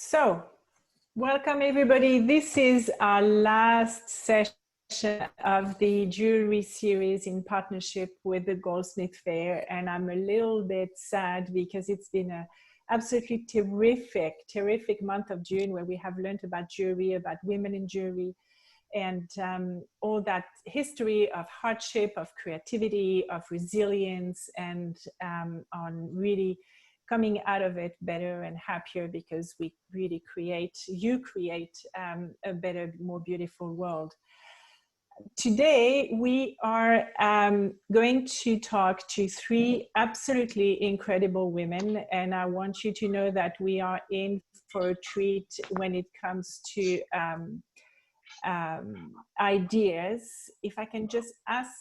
So, welcome everybody. This is our last session of the jewelry series in partnership with the Goldsmiths Fair, and I'm a little bit sad because it's been a absolutely terrific month of June where we have learned about jewelry, about women in jewelry, and all that history of hardship, of creativity, of resilience, and on really coming out of it better and happier because we really you create a better, more beautiful world. Today, we are going to talk to three absolutely incredible women, and I want you to know that we are in for a treat when it comes to ideas. If I can just ask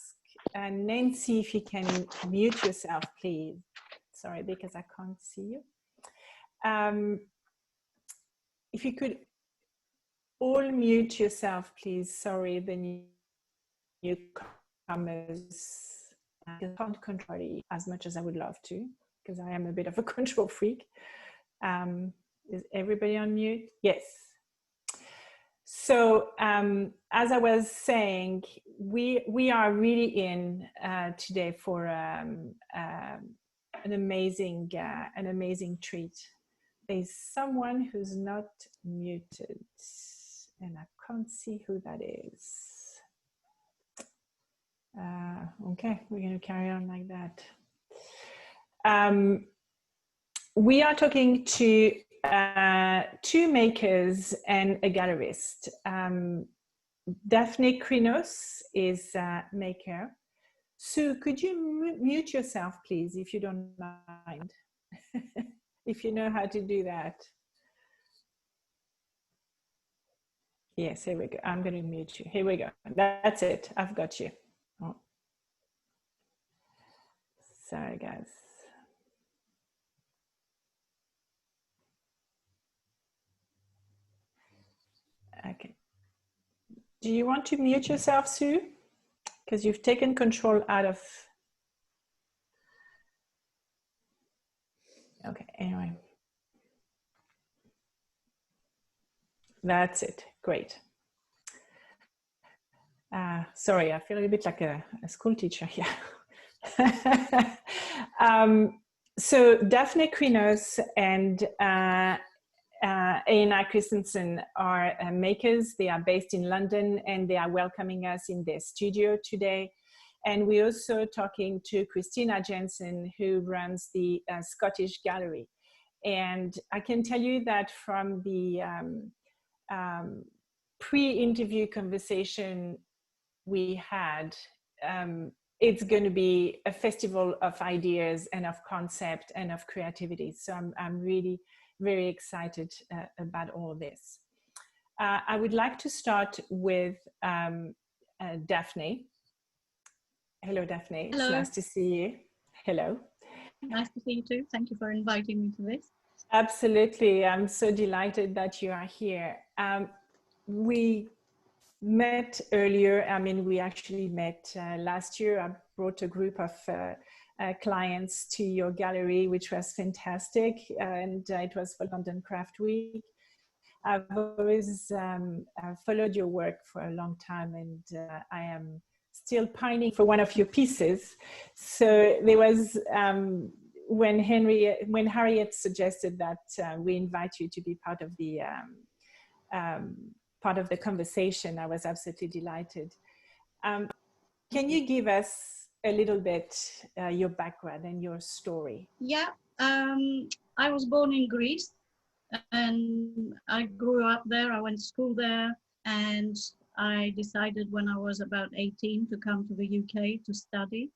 Nancy if you can mute yourself, please. Sorry, because I can't see you. If you could all mute yourself, please. Sorry, the newcomers. I can't control it as much as I would love to, because I am a bit of a control freak. Is everybody on mute? Yes. So as I was saying, we are really in today for an amazing treat. There's someone who's not muted, and I can't see who that is. Okay, we're going to carry on like that. We are talking to two makers and a gallerist. Daphne Krinos is a maker. Sue, could you mute yourself, please, if you don't mind? If you know how to do that. Yes, here we go. I'm going to mute you. Here we go. That's it. I've got you. Oh. Sorry, guys. Okay. Do you want to mute yourself, Sue? Because you've taken control out of... Okay, anyway. That's it. Great. Sorry, I feel a bit like a school teacher here. So Daphne Krinos and Christensen are makers. They are based in London and they are welcoming us in their studio today. And we're also talking to Christina Jansen, who runs the Scottish Gallery. And I can tell you that from the pre-interview conversation we had, it's going to be a festival of ideas and of concept and of creativity. So I'm really very excited about all this. I would like to start with Daphne. Hello, Daphne. Hello. It's nice to see you. Hello. Nice to see you too. Thank you for inviting me to this. Absolutely. I'm so delighted that you are here. We met earlier. I mean, we actually met last year. I brought a group of clients to your gallery, which was fantastic. And it was for London Craft Week. I've always followed your work for a long time, and I am still pining for one of your pieces. So there was, when Harriet suggested that we invite you to be part of the conversation, I was absolutely delighted. Can you give us a little bit your background and your story? Yeah, I was born in Greece and I grew up there. I went to school there, and I decided when I was about 18 to come to the UK to study.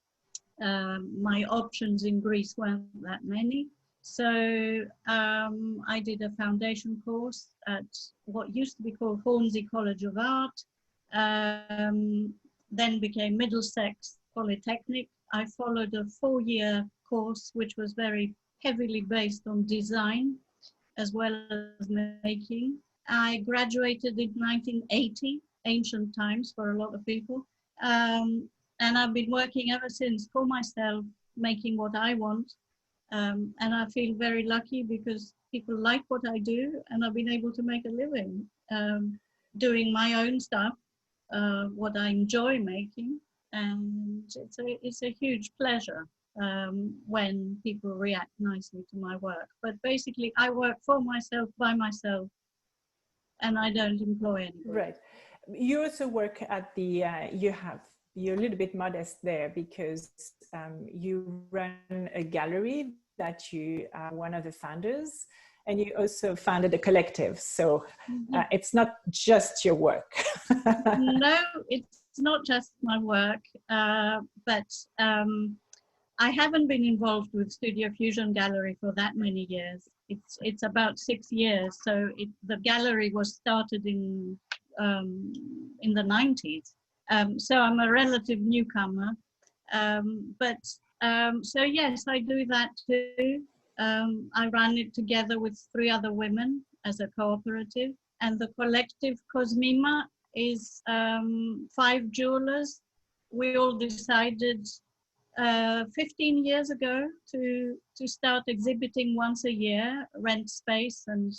My options in Greece weren't that many. So I did a foundation course at what used to be called Hornsey College of Art, then became Middlesex Polytechnic. I followed a 4-year course which was very heavily based on design as well as making. I graduated in 1980, ancient times for a lot of people. And I've been working ever since for myself, making what I want. And I feel very lucky because people like what I do, and I've been able to make a living doing my own stuff, what I enjoy making, and it's a huge pleasure when people react nicely to my work. But basically, I work for myself, by myself, and I don't employ anybody. Right. You also work at the, you're a little bit modest there because you run a gallery that you are one of the founders, and you also founded a collective. So it's not just your work. No, it's not just my work, but I haven't been involved with Studio Fusion Gallery for that many years. It's about 6 years. So the gallery was started in the 90s. So I'm a relative newcomer. So yes, I do that too. I run it together with 3 other women as a cooperative. And the collective Cosmima is 5 jewelers. We all decided 15 years ago to start exhibiting once a year, rent space, and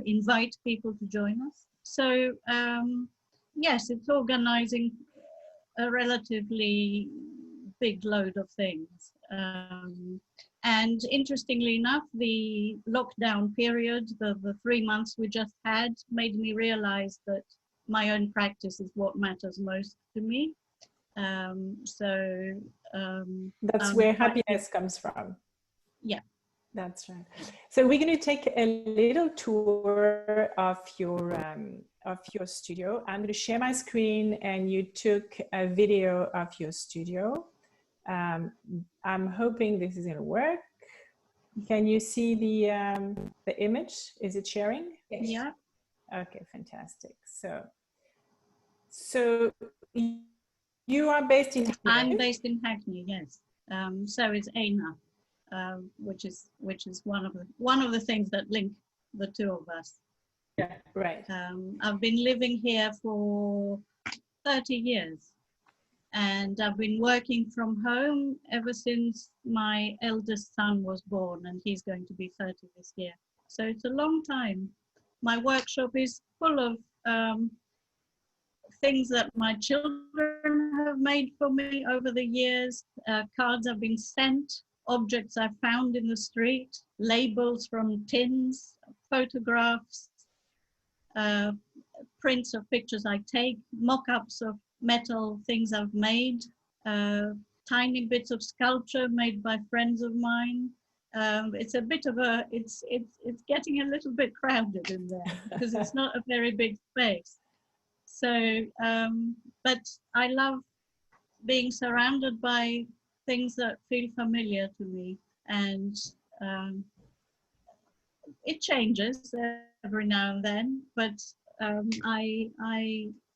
invite people to join us. So yes, it's organizing a relatively big load of things. And interestingly enough, the lockdown period, the 3 months we just had, made me realize that my own practice is what matters most to me. That's where happiness comes from. Yeah, that's right. So we're going to take a little tour of your studio. I'm going to share my screen, and you took a video of your studio. I'm hoping this is going to work. Can you see the image? Is it sharing? Yeah. Okay, fantastic. So you are based in Hackney? I'm based in Hackney, yes. So is Aina, which is one of the things that link the 2 of us. Yeah, right. I've been living here for 30 years, and I've been working from home ever since my eldest son was born, and he's going to be 30 this year. So it's a long time. My workshop is full of things that my children have made for me over the years, cards I've been sent, objects I found in the street, labels from tins, photographs, prints of pictures I take, mock-ups of metal things I've made, tiny bits of sculpture made by friends of mine. It's a bit of it's getting a little bit crowded in there because it's not a very big space. So, but I love being surrounded by things that feel familiar to me, and it changes every now and then, but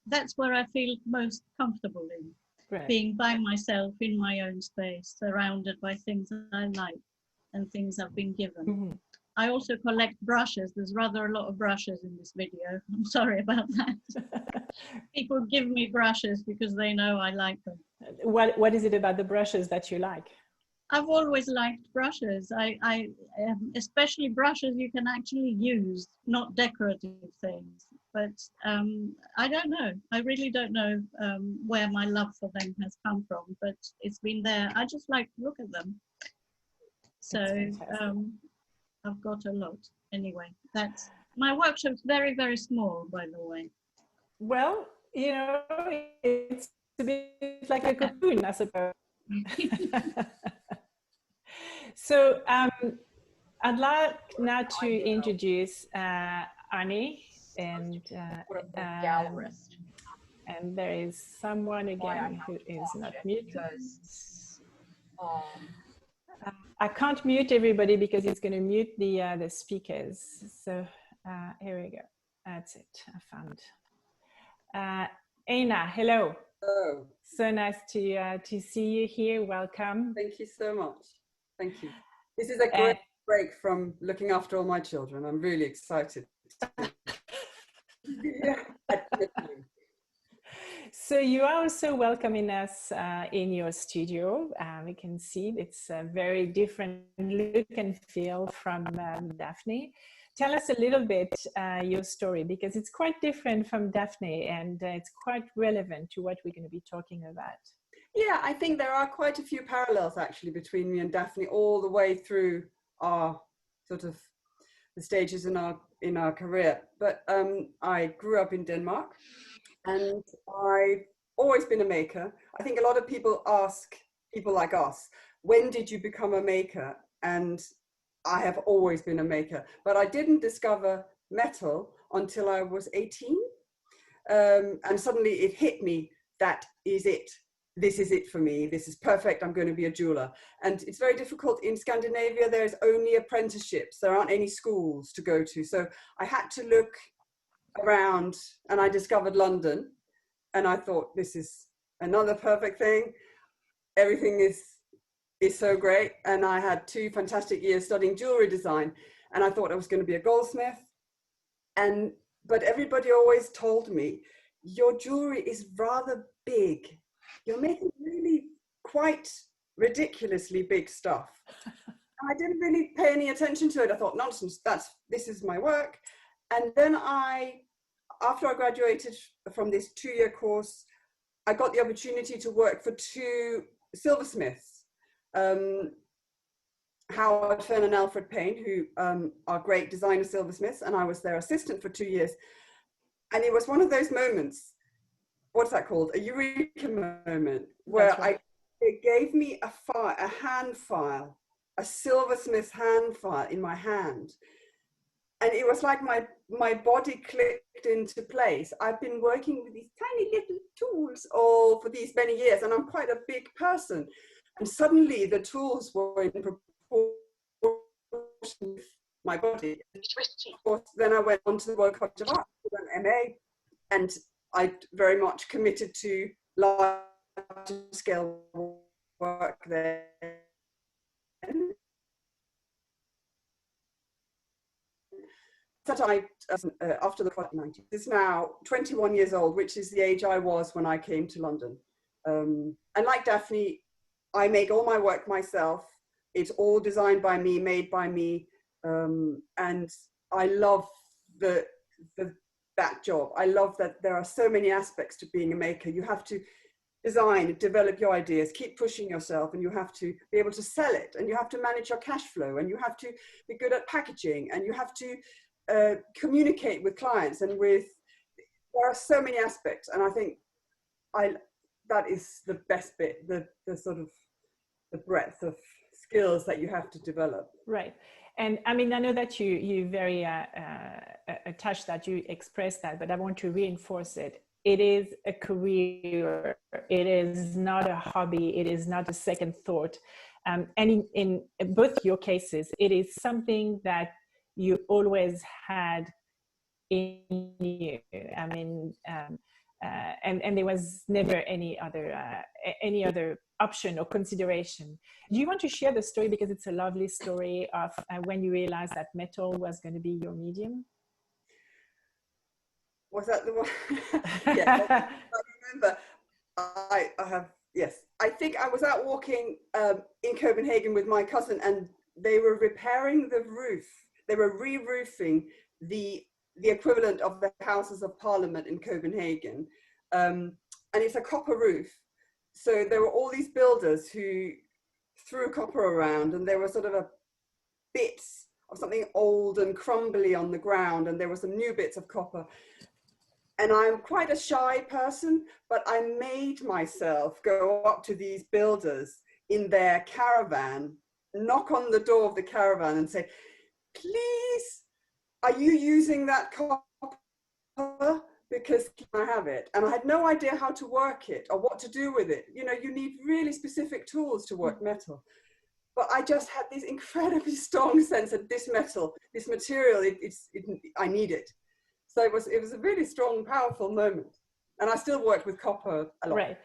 that's where I feel most comfortable in, right. Being by myself in my own space, surrounded by things I like and things I've been given. Mm-hmm. I also collect brushes. There's rather a lot of brushes in this video. I'm sorry about that. People give me brushes because they know I like them. What is it about the brushes that you like? I've always liked brushes. I especially brushes you can actually use, not decorative things. But I don't know. I really don't know where my love for them has come from. But it's been there. I just like to look at them. So I've got a lot. Anyway, that's my workshop's very, very small, by the way. Well, you know, it's a bit like a cocoon, I suppose. So I'd like now to introduce Annie and Gallerist. And there is someone again who is not muted. I can't mute everybody because it's going to mute the speakers. So here we go. That's it. I found. Aina, hello. Hello. So nice to see you here. Welcome. Thank you so much. Thank you. This is a great break from looking after all my children. I'm really excited. So you are also welcoming us in your studio. We can see it's a very different look and feel from Daphne. Tell us a little bit your story, because it's quite different from Daphne, and it's quite relevant to what we're going to be talking about. Yeah, I think there are quite a few parallels actually between me and Daphne all the way through our sort of the stages in our career. But I grew up in Denmark, and I've always been a maker. I think a lot of people ask people like us, when did you become a maker? And I have always been a maker, but I didn't discover metal until I was 18. And suddenly it hit me, that is it. This is it for me. This is perfect. I'm going to be a jeweler. And it's very difficult in Scandinavia. There's only apprenticeships. There aren't any schools to go to. So I had to look around, and I discovered London, and I thought, this is another perfect thing. Everything is so great. And I had 2 fantastic years studying jewelry design, and I thought I was going to be a goldsmith. But everybody always told me, your jewelry is rather big. You're making really quite ridiculously big stuff. I didn't really pay any attention to it. I thought, nonsense, this is my work. And then after I graduated from this 2-year course, I got the opportunity to work for 2 silversmiths, Howard Fern and Alfred Payne, who are great designer silversmiths, and I was their assistant for 2 years. And it was one of those moments, what's that called? A eureka moment, where it gave me a hand file, a silversmith's hand file in my hand. And it was like my body clicked into place. I've been working with these tiny little tools all for these many years, and I'm quite a big person. And suddenly the tools were in proportion with my body. Of course, then I went on to the Royal College of Art, an MA, and I very much committed to large scale work there. That I, after the 90s, is now 21 years old, which is the age I was when I came to London. And like Daphne, I make all my work myself. It's all designed by me, made by me. And I love that job. I love that there are so many aspects to being a maker. You have to design, develop your ideas, keep pushing yourself, and you have to be able to sell it, and you have to manage your cash flow, and you have to be good at packaging, and you have to communicate with clients, and there are so many aspects. And I think that is the best bit, the sort of the breadth of skills that you have to develop. Right. And I mean, I know that you very attached that, you expressed that, but I want to reinforce it. It is a career. It is not a hobby. It is not a second thought. And in both your cases, it is something that you always had in you. I mean, and there was never any other option or consideration. Do you want to share the story, because it's a lovely story of when you realized that metal was going to be your medium? Was that the one? Yes, I remember. I have, yes. I think I was out walking in Copenhagen with my cousin, and they were repairing the roof. They were re-roofing the equivalent of the Houses of Parliament in Copenhagen. And it's a copper roof. So there were all these builders who threw copper around, and there were sort of bits of something old and crumbly on the ground, and there were some new bits of copper. And I'm quite a shy person, but I made myself go up to these builders in their caravan, knock on the door of the caravan and say, please, are you using that copper? Because I have it. And I had no idea how to work it or what to do with it. You know, you need really specific tools to work metal. But I just had this incredibly strong sense that this metal, this material, I need it. So it was a really strong, powerful moment. And I still work with copper a lot. Right.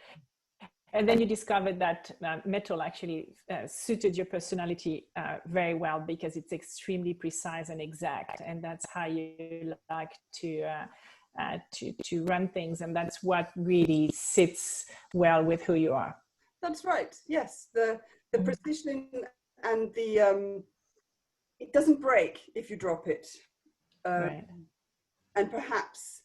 And then you discovered that metal actually suited your personality very well, because it's extremely precise and exact. And that's how you like to to run things, and that's what really sits well with who you are. That's right. Yes, the precision and the it doesn't break if you drop it. Right. And perhaps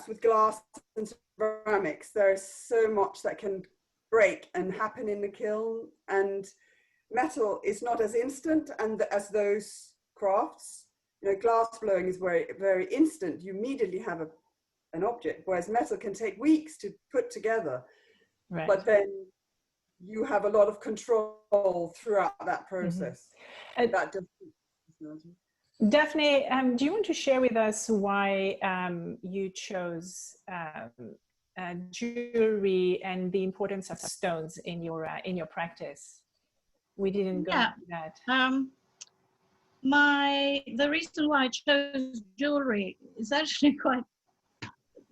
with glass and ceramics, there is so much that can break and happen in the kiln, and metal is not as instant and as those crafts. You know, glass blowing is very, very instant. You immediately have an object, whereas metal can take weeks to put together. Right. But then you have a lot of control throughout that process. That does. Daphne, do you want to share with us why you chose jewelry and the importance of stones in your practice? We didn't go into that. The reason why I chose jewelry is actually quite.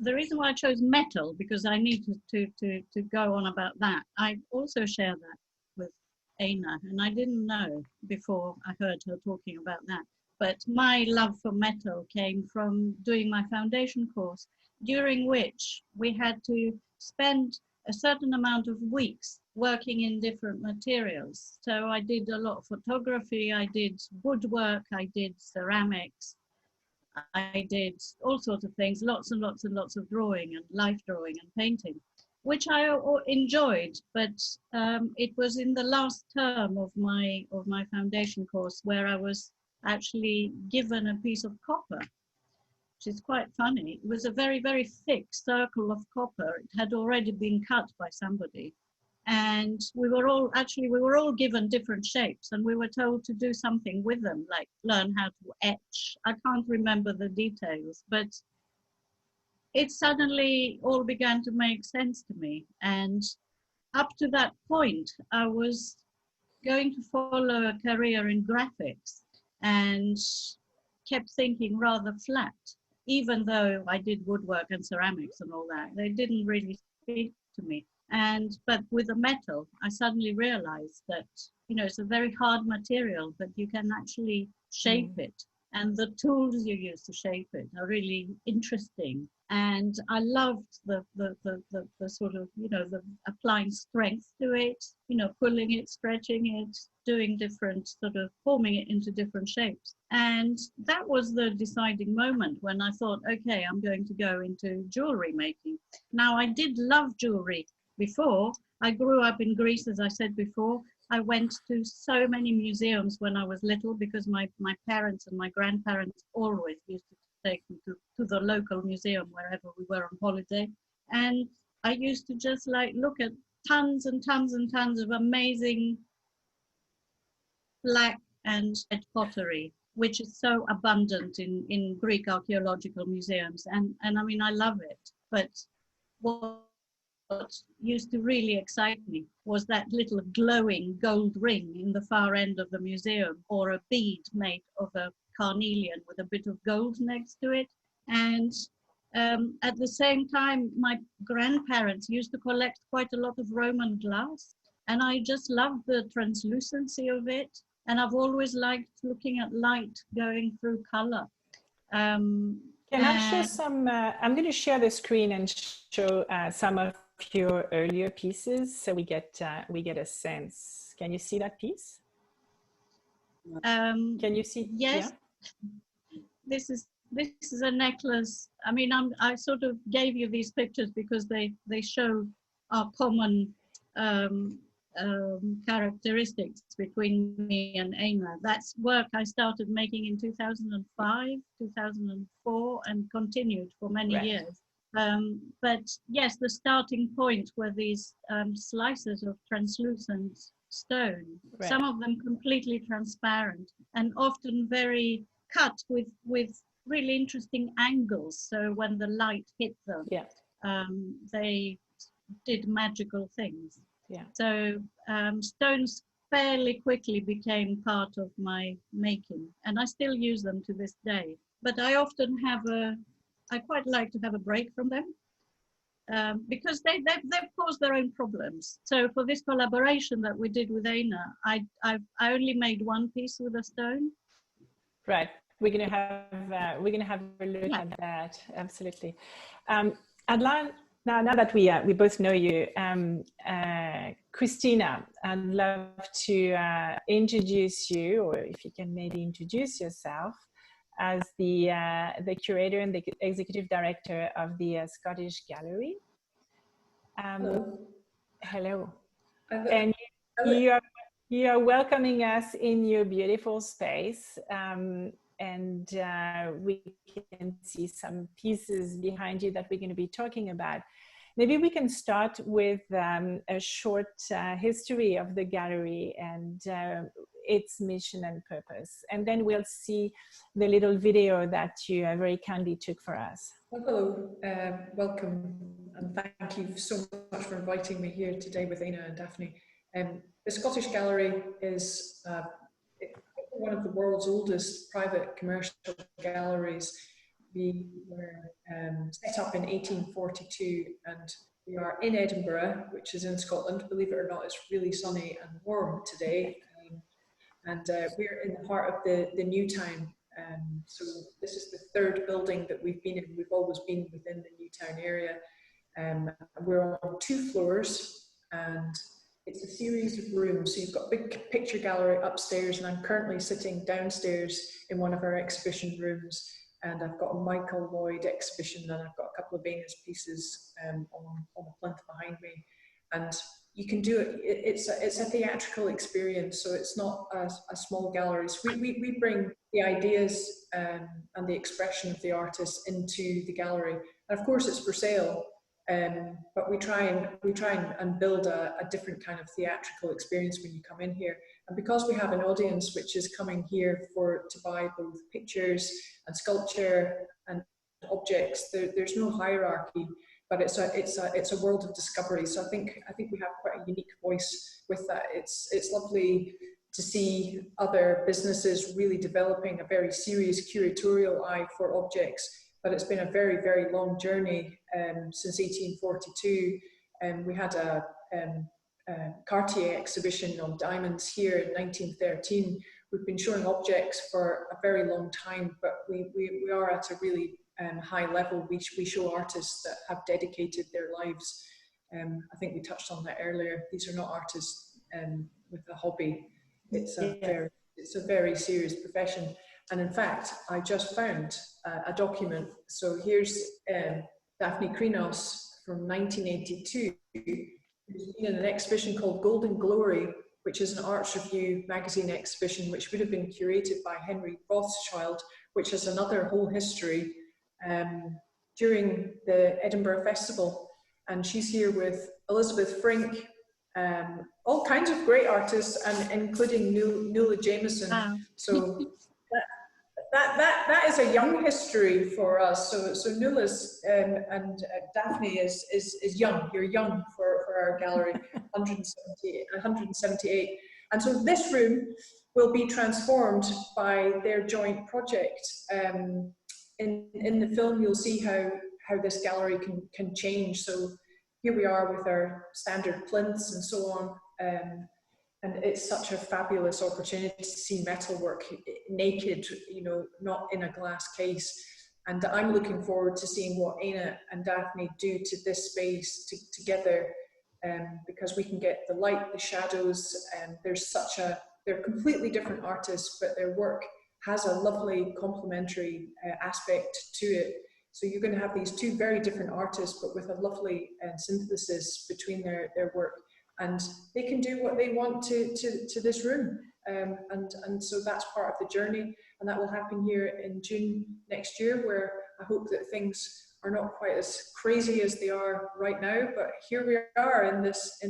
The reason why I chose metal, because I need to go on about that. I also share that with Aina, and I didn't know before I heard her talking about that. But my love for metal came from doing my foundation course, during which we had to spend a certain amount of weeks working in different materials. So I did a lot of photography, I did woodwork, I did ceramics, I did all sorts of things, lots and lots and lots of drawing and life drawing and painting, which I enjoyed. But it was in the last term of my foundation course where I was actually given a piece of copper, which is quite funny. It was a very, very thick circle of copper. It had already been cut by somebody. And we were all given different shapes, and we were told to do something with them, like learn how to etch. I can't remember the details, but it suddenly all began to make sense to me. And up to that point, I was going to follow a career in graphics and kept thinking rather flat, even though I did woodwork and ceramics and all that. They didn't really speak to me. But with the metal, I suddenly realized that, you know, it's a very hard material, but you can actually shape it. And the tools you use to shape it are really interesting. And I loved the sort of, you know, the applying strength to it, you know, pulling it, stretching it, doing different sort of forming it into different shapes. And that was the deciding moment when I thought, okay, I'm going to go into jewelry making. Now, I did love jewelry before. I grew up in Greece, as I said before. I went to so many museums when I was little because my parents and my grandparents always used to take me to the local museum wherever we were on holiday. And I used to just like look at tons and tons and tons of amazing black and red pottery, which is so abundant in Greek archaeological museums. And I mean, I love it. But what used to really excite me was that little glowing gold ring in the far end of the museum, or a bead made of a carnelian with a bit of gold next to it. And at the same time, my grandparents used to collect quite a lot of Roman glass, and I just loved the translucency of it. And I've always liked looking at light going through color. Can I show some? I'm going to share the screen and show some of your earlier pieces, so we get a sense. Can you see that piece? Can you see? Yes. Yeah? This is a necklace. I mean, I sort of gave you these pictures because they show our common characteristics between me and Aina. That's work I started making in 2005, 2004, and continued for many years. But yes, the starting point were these slices of translucent stone, some of them completely transparent and often very cut with really interesting angles. So when the light hit them, they did magical things. So stones fairly quickly became part of my making, and I still use them to this day. But I often I quite like to have a break from them because they've caused their own problems. So for this collaboration that we did with Aina, I only made one piece with a stone. Right. we're gonna have a look at that. Absolutely. I'd like now that we both know you, Christina, I'd love to introduce you, or if you can maybe introduce yourself, as the curator and the executive director of the Scottish Gallery. Hello. Hello. And you are welcoming us in your beautiful space, and we can see some pieces behind you that we're going to be talking about. Maybe we can start with a short history of the gallery and its mission and purpose, and then we'll see the little video that you very kindly took for us. Well, hello, welcome, and thank you so much for inviting me here today with Aina and Daphne. The Scottish Gallery is one of the world's oldest private commercial galleries. We were set up in 1842, and we are in Edinburgh, which is in Scotland. Believe it or not, it's really sunny and warm today, and we're in the heart of the new town. So this is the third building that we've been in. We've always been within the new town area. We're on 2 floors, and it's a series of rooms. So you've got a big picture gallery upstairs, and I'm currently sitting downstairs in one of our exhibition rooms. And I've got a Michael Lloyd exhibition, and I've got a couple of Venus pieces on a plinth behind me. And you can do it. It's a theatrical experience, so it's not a small gallery. So we bring the ideas and the expression of the artist into the gallery. And of course, it's for sale. But we try and build a different kind of theatrical experience when you come in here. And because we have an audience which is coming here to buy both pictures and sculpture and objects, there's no hierarchy, but it's a world of discovery. So I think we have quite a unique voice with that. It's lovely to see other businesses really developing a very serious curatorial eye for objects. But it's been a very, very long journey since 1842. We had a Cartier exhibition on diamonds here in 1913. We've been showing objects for a very long time, but we are at a really high level. We show artists that have dedicated their lives. I think we touched on that earlier. These are not artists with a hobby. It's a very serious profession. And in fact, I just found a document. So here's Daphne Krinos from 1982, who's been in an exhibition called Golden Glory, which is an Arts Review magazine exhibition, which would have been curated by Henry Rothschild, which has another whole history during the Edinburgh Festival. And she's here with Elizabeth Frink, all kinds of great artists, and including Nuala Jameson. Wow. So that is a young history for us. So Nuala's and Daphne is young. You're young for our gallery, 178. And so this room will be transformed by their joint project. In the film, you'll see how this gallery can change. So here we are with our standard plinths and so on. And it's such a fabulous opportunity to see metalwork naked, you know, not in a glass case. And I'm looking forward to seeing what Aina and Daphne do to this space together, because we can get the light, the shadows, and they're completely different artists, but their work has a lovely complementary aspect to it. So you're going to have these 2 very different artists, but with a lovely synthesis between their work. And they can do what they want to this room. And so that's part of the journey. And that will happen here in June next year, where I hope that things are not quite as crazy as they are right now. But here we are in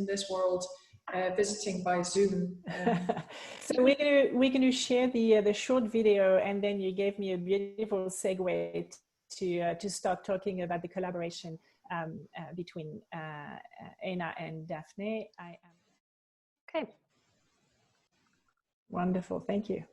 this world, visiting by Zoom. So we're going to share the short video, and then you gave me a beautiful segue to start talking about the collaboration between Aina and Daphne. Okay. Wonderful, thank you.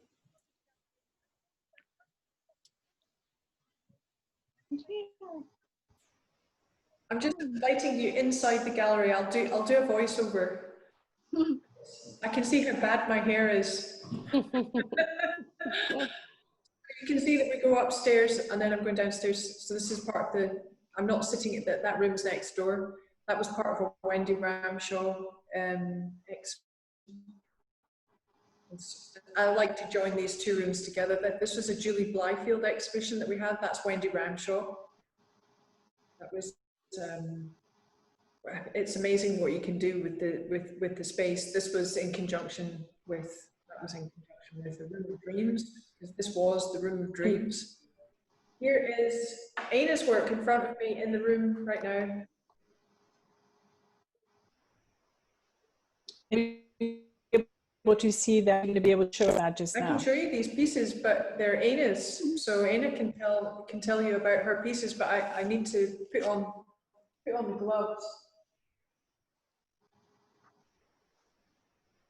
I'm just inviting you inside the gallery. I'll do a voiceover. I can see how bad my hair is. You can see that we go upstairs and then I'm going downstairs. So this is part of the, I'm not sitting at that room's next door. That was part of a Wendy Ramshaw I like to join these two rooms together. This was a Julie Blyfield exhibition that we had. That's Wendy Ramshaw. That was, it's amazing what you can do with the space. This was in conjunction with, the Room of Dreams, because this was the Room of Dreams. Here is Aina's work in front of me in the room right now. Able to see that, I'm going to be able to show that just now. I can show you these pieces, but they're Aina's, so Aina can tell you about her pieces, but I need to put on the gloves.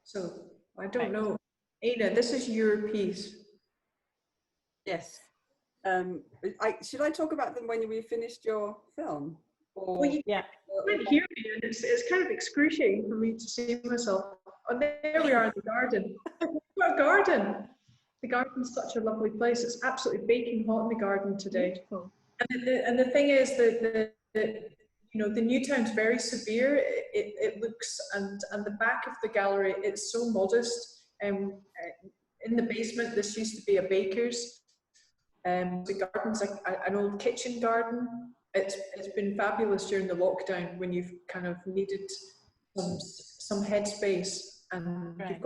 So I don't know, Aina, this is your piece. Yes. Should I talk about them when we finished your film? Or, well, you yeah. can't hear me, and it's kind of excruciating for me to see myself. Oh, there we are in the garden. What a garden! The garden's such a lovely place. It's absolutely baking hot in the garden today. Beautiful. And the thing is that you know, the Newtown's very severe. It looks, and the back of the gallery, it's so modest. In the basement, this used to be a baker's. The garden's like an old kitchen garden. It's been fabulous during the lockdown when you've kind of needed some headspace, and right.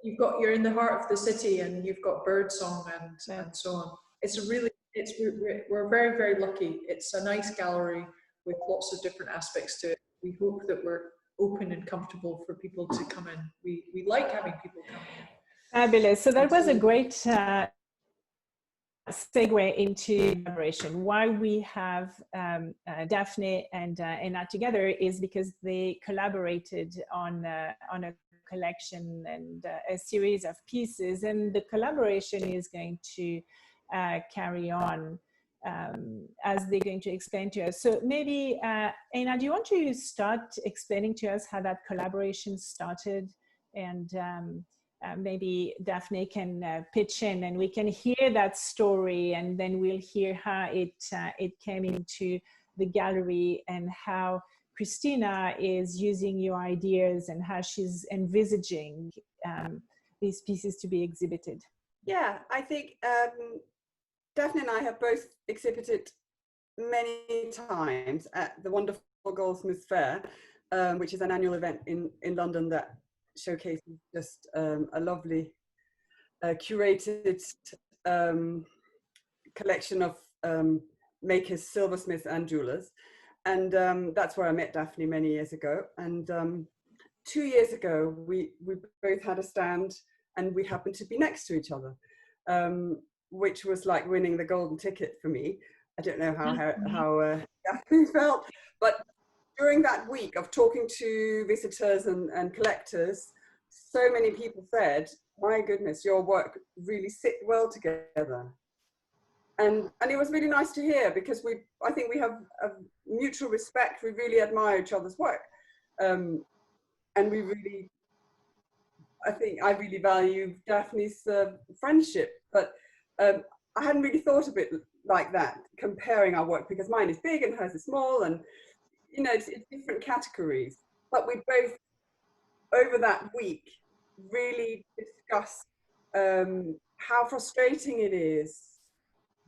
you're in the heart of the city, and you've got birdsong and so on. We're very, very lucky. It's a nice gallery with lots of different aspects to it. We hope that we're open and comfortable for people to come in. We like having people come in. Fabulous. So that was a great segue into collaboration. Why we have Daphne and Aina together is because they collaborated on a collection and a series of pieces, and the collaboration is going to carry on as they're going to explain to us. So maybe, Aina, do you want to start explaining to us how that collaboration started? And maybe Daphne can pitch in, and we can hear that story, and then we'll hear how it came into the gallery, and how Christina is using your ideas and how she's envisaging these pieces to be exhibited. Yeah, I think Daphne and I have both exhibited many times at the wonderful Goldsmiths Fair, which is an annual event in London that showcases just a lovely curated collection of makers, silversmiths and jewelers. And that's where I met Daphne many years ago. And 2 years ago, we both had a stand, and we happened to be next to each other, which was like winning the golden ticket for me. I don't know how Daphne felt, but during that week of talking to visitors and collectors, so many people said, my goodness, your work really sit well together. And it was really nice to hear, because I think we have a mutual respect. We really admire each other's work. And we really, I really value Daphne's friendship, but I hadn't really thought of it like that, comparing our work, because mine is big and hers is small, and you know, it's different categories. But we both, over that week, really discussed how frustrating it is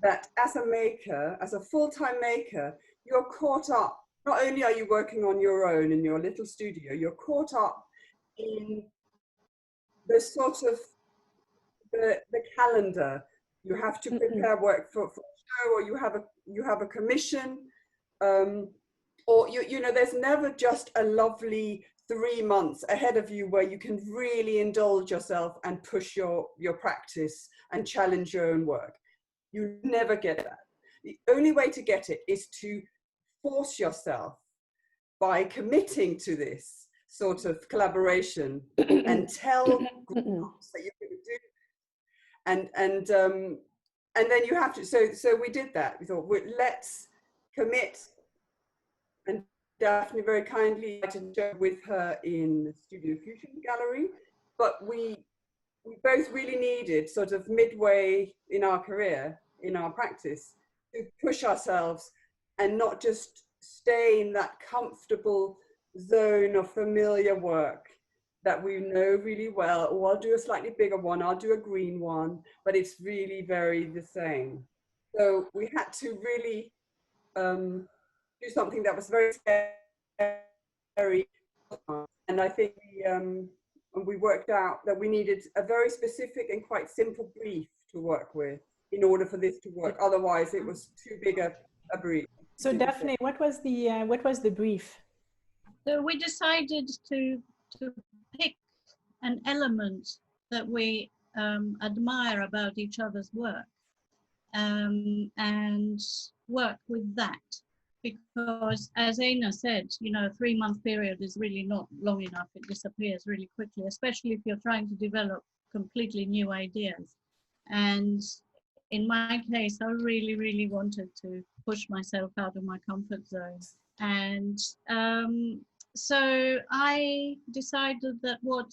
that as a maker, as a full-time maker, you're caught up. Not only are you working on your own in your little studio, you're caught up in the sort of the calendar. You have to prepare work for a show, or you have a commission, or you know, there's never just a lovely 3 months ahead of you where you can really indulge yourself and push your practice and challenge your own work. You never get that. The only way to get it is to force yourself by committing to this sort of collaboration and tell groups that you're going to do, and then you have to. So we did that. We thought, let's commit. And Daphne very kindly invited to show with her in the Studio Fusion Gallery, but we both really needed, sort of midway in our career, in our practice to push ourselves and not just stay in that comfortable zone of familiar work that we know really well. Oh, I'll do a slightly bigger one, I'll do a green one, but it's really very the same. So we had to really do something that was very scary. And I think we worked out that we needed a very specific and quite simple brief to work with in order for this to work. Otherwise, it was too big a brief. So Daphne, what was the brief? So we decided to pick an element that we admire about each other's work, and work with that. Because as Einar said, you know, a 3-month period is really not long enough. It disappears really quickly, especially if you're trying to develop completely new ideas. And in my case, I really, really wanted to push myself out of my comfort zone. And so I decided that what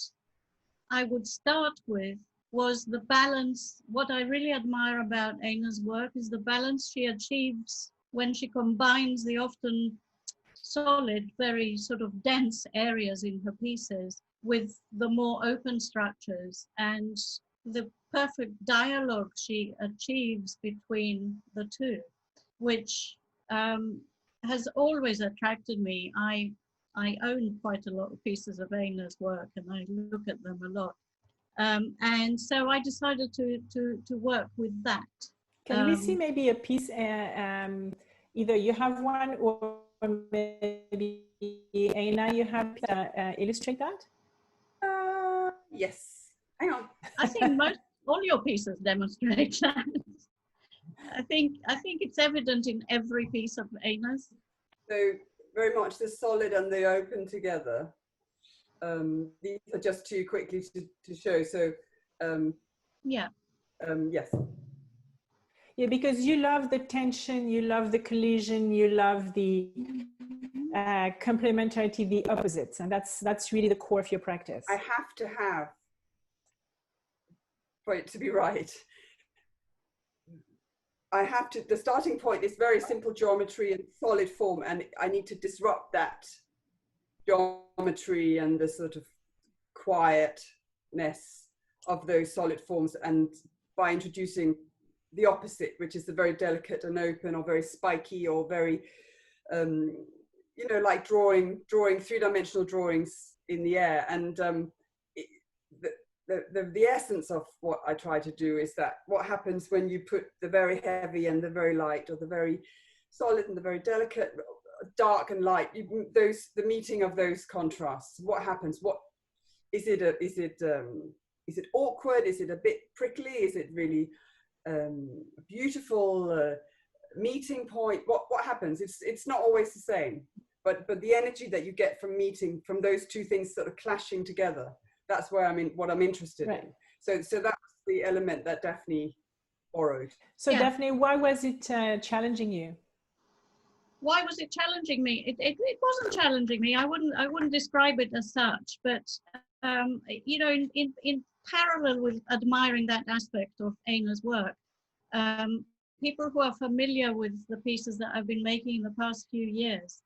I would start with was the balance. What I really admire about Einar's work is the balance she achieves when she combines the often solid, very sort of dense areas in her pieces with the more open structures, and the perfect dialogue she achieves between the two, which has always attracted me. I own quite a lot of pieces of Einar's work and I look at them a lot. And so I decided to work with that. Can we see maybe a piece, either you have one or maybe Einar, you have illustrate that? Yes, hang on. I think all your pieces demonstrate that. I think it's evident in every piece of Einar's. So very much the solid and the open together. These are just too quickly to show. So yeah. Yes. Yeah, because you love the tension, you love the collision, you love the complementarity, the opposites, and that's really the core of your practice. I have to have, for it to be right, I have to, the starting point is very simple geometry and solid form, and I need to disrupt that geometry and the sort of quietness of those solid forms, and by introducing the opposite, which is the very delicate and open, or very spiky, or very, you know, like drawing three-dimensional drawings in the air. And the essence of what I try to do is that what happens when you put the very heavy and the very light, or the very solid and the very delicate, dark and light, the meeting of those contrasts. What happens? What is it? Is it awkward? Is it a bit prickly? Is it really beautiful meeting point? What happens? It's not always the same, but the energy that you get from meeting, from those two things sort of clashing together, that's where what I'm interested in. So that's the element that Daphne borrowed. So yeah. Daphne, why was it challenging you? Why was it challenging me? It wasn't challenging me. I wouldn't describe it as such, but you know, in parallel with admiring that aspect of Einar's work, people who are familiar with the pieces that I've been making in the past few years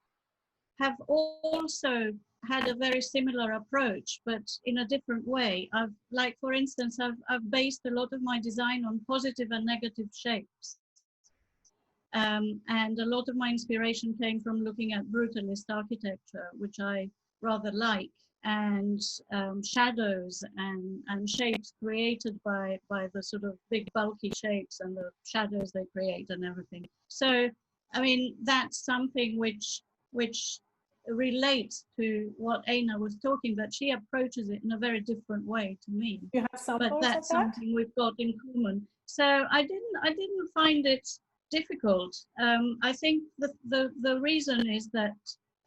have also had a very similar approach, but in a different way. Like for instance, I've based a lot of my design on positive and negative shapes. And a lot of my inspiration came from looking at brutalist architecture, which I rather like, and shadows and shapes created by the sort of big bulky shapes and the shadows they create and everything. So, I mean, that's something which relates to what Einar was talking about. She approaches it in a very different way to me. You have samples but that's something we've got in common. So I didn't find it difficult. I think the reason is that,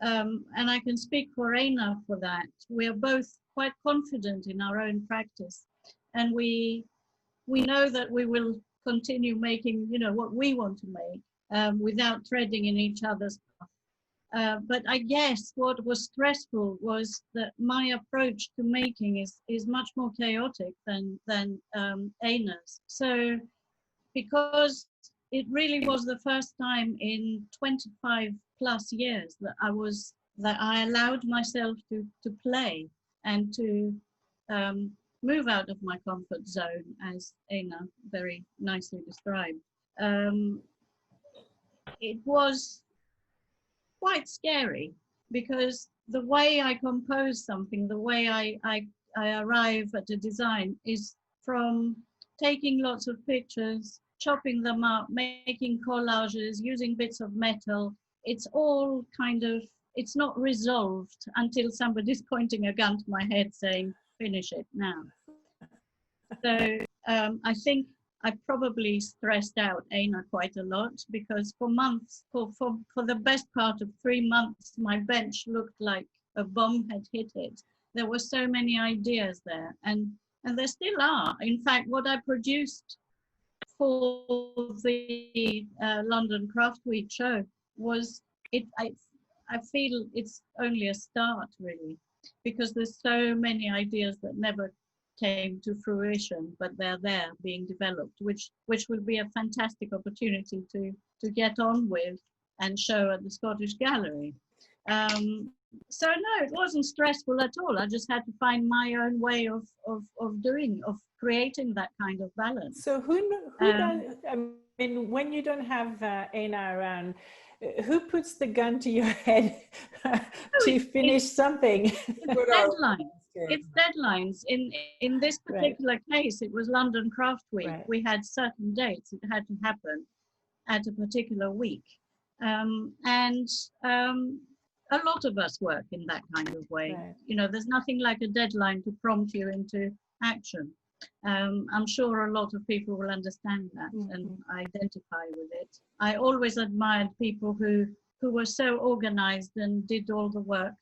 and I can speak for Einar for that, we are both quite confident in our own practice, and we know that we will continue making, you know, what we want to make without treading in each other's path. But I guess what was stressful was that my approach to making is much more chaotic than Einar's. So because it really was the first time in 25 plus years that I allowed myself to play and to move out of my comfort zone, as Einar very nicely described. It was quite scary because the way I compose something, the way I arrive at a design is from taking lots of pictures, chopping them up, making collages, using bits of metal. It's all kind of, it's not resolved until somebody's pointing a gun to my head saying, finish it now. So I think I probably stressed out Einar quite a lot, because for months, for the best part of 3 months, my bench looked like a bomb had hit it. There were so many ideas there, and there still are. In fact, what I produced for the London Craft Week show was, I feel it's only a start, really, because there's so many ideas that never came to fruition, but they're there being developed, which will be a fantastic opportunity to get on with and show at the Scottish Gallery. So no, it wasn't stressful at all. I just had to find my own way of creating that kind of balance. So who does, I mean, when you don't have Einar around, who puts the gun to your head to finish something? It's deadlines. In this particular case, it was London Craft Week. Right. We had certain dates. It had to happen at a particular week. A lot of us work in that kind of way. Right. You know, there's nothing like a deadline to prompt you into action. I'm sure a lot of people will understand that and identify with it. I always admired people who were so organized and did all the work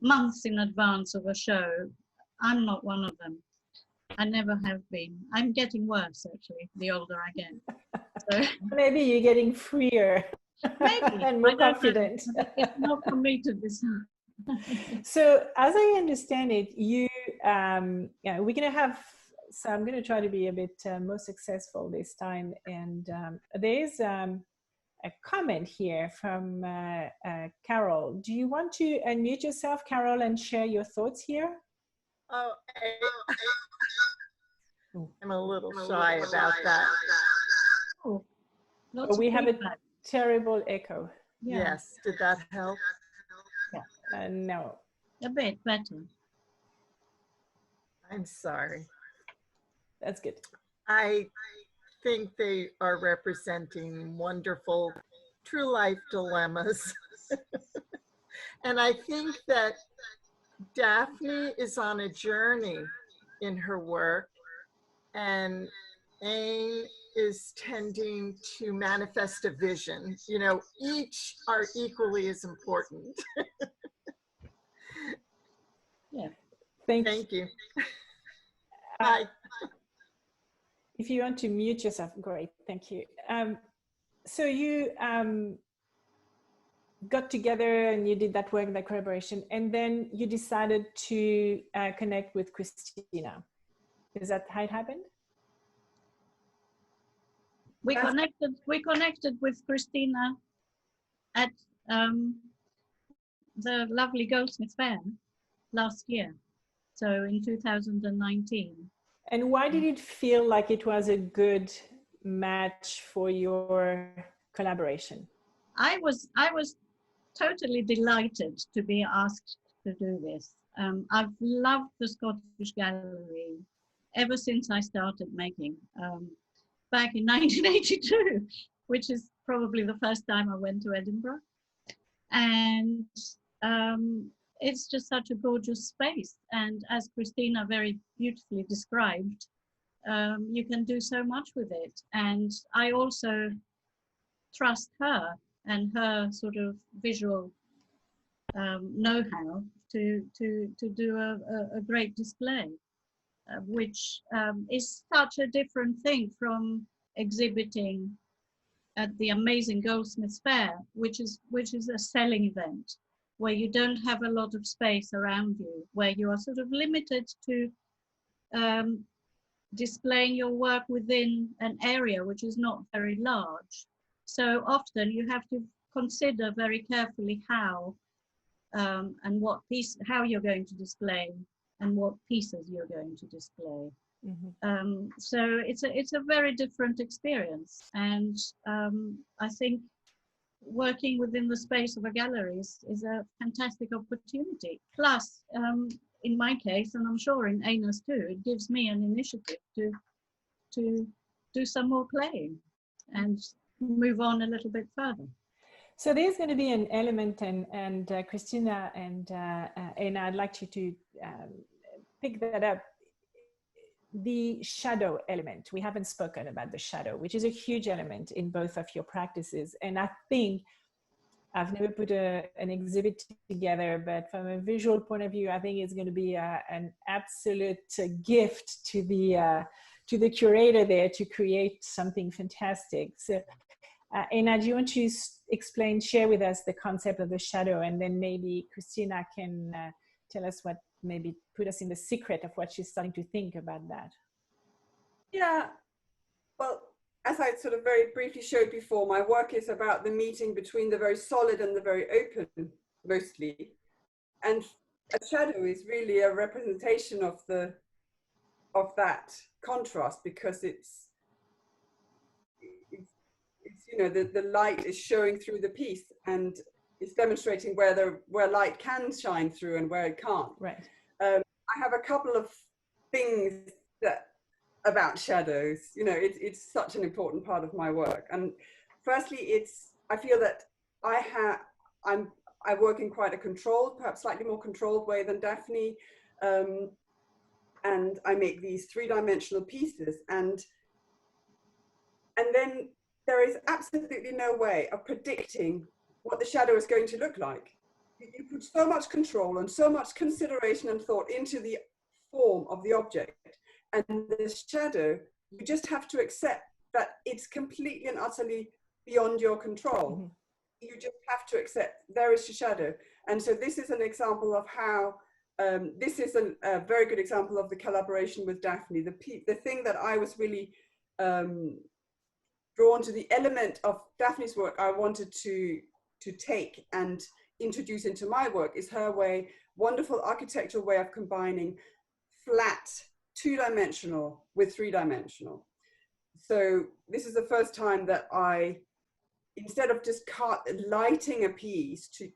months in advance of a show. I'm not one of them. I never have been. I'm getting worse, actually, the older I get. So maybe you're getting freer. Maybe. And more confident. It's not for me to decide. So as I understand it, you, yeah, we're going to have, so I'm going to try to be a bit more successful this time. And there is a comment here from Carol. Do you want to unmute yourself, Carol, and share your thoughts here? Oh, I'm a little shy about that. Oh, we have a terrible echo. Yeah. Yes, did that help? Yeah. No. A bit better. I'm sorry. That's good. I think they are representing wonderful true life dilemmas. And I think that Daphne is on a journey in her work, and Aine is tending to manifest a vision. You know, each are equally as important. Yeah. Thank you. Bye. If you want to mute yourself, great, thank you. So you got together and you did that work, that collaboration, and then you decided to connect with Christina. Is that how it happened? We connected with Christina at the lovely Goldsmiths Fair last year, so in 2019. And why did it feel like it was a good match for your collaboration? I was totally delighted to be asked to do this. I've loved the Scottish Gallery ever since I started making. Back in 1982, which is probably the first time I went to Edinburgh. And it's just such a gorgeous space. And as Christina very beautifully described, you can do so much with it. And I also trust her and her sort of visual know-how to do a great display. Which is such a different thing from exhibiting at the amazing Goldsmiths Fair, which is a selling event where you don't have a lot of space around you, where you are sort of limited to displaying your work within an area which is not very large. So often you have to consider very carefully how and how you're going to display and what pieces you're going to display. So it's a very different experience, and I think working within the space of a gallery is a fantastic opportunity. Plus, in my case, and I'm sure in Aina's too, it gives me an initiative to do some more playing and move on a little bit further. So there's going to be an element, and Christina and Aina, I'd like you to pick that up. The shadow element. We haven't spoken about the shadow, which is a huge element in both of your practices. And I think I've never put an exhibit together, but from a visual point of view, I think it's going to be an absolute gift to the curator there to create something fantastic. So, Aina, do you want to share with us the concept of the shadow, and then maybe Christina can tell us maybe put us in the secret of what she's starting to think about that. Yeah, well, as I sort of very briefly showed before, my work is about the meeting between the very solid and the very open, mostly. And a shadow is really a representation of that contrast, because it's you know, the light is showing through the piece, and it's demonstrating where light can shine through and where it can't. Right. I have a couple of things about shadows. You know, it's such an important part of my work. And firstly, I feel that I work in quite a controlled, perhaps slightly more controlled way than Daphne, and I make these three-dimensional pieces, and then there is absolutely no way of predicting what the shadow is going to look like. You put so much control and so much consideration and thought into the form of the object, and the shadow, you just have to accept that it's completely and utterly beyond your control. You just have to accept there is a shadow. And so this is an example of how, this is a very good example of the collaboration with Daphne. The thing that I was really drawn to, the element of Daphne's work I wanted to take and introduce into my work, is her wonderful architectural way of combining flat, two-dimensional with three-dimensional. So this is the first time that I, instead of just lighting a piece to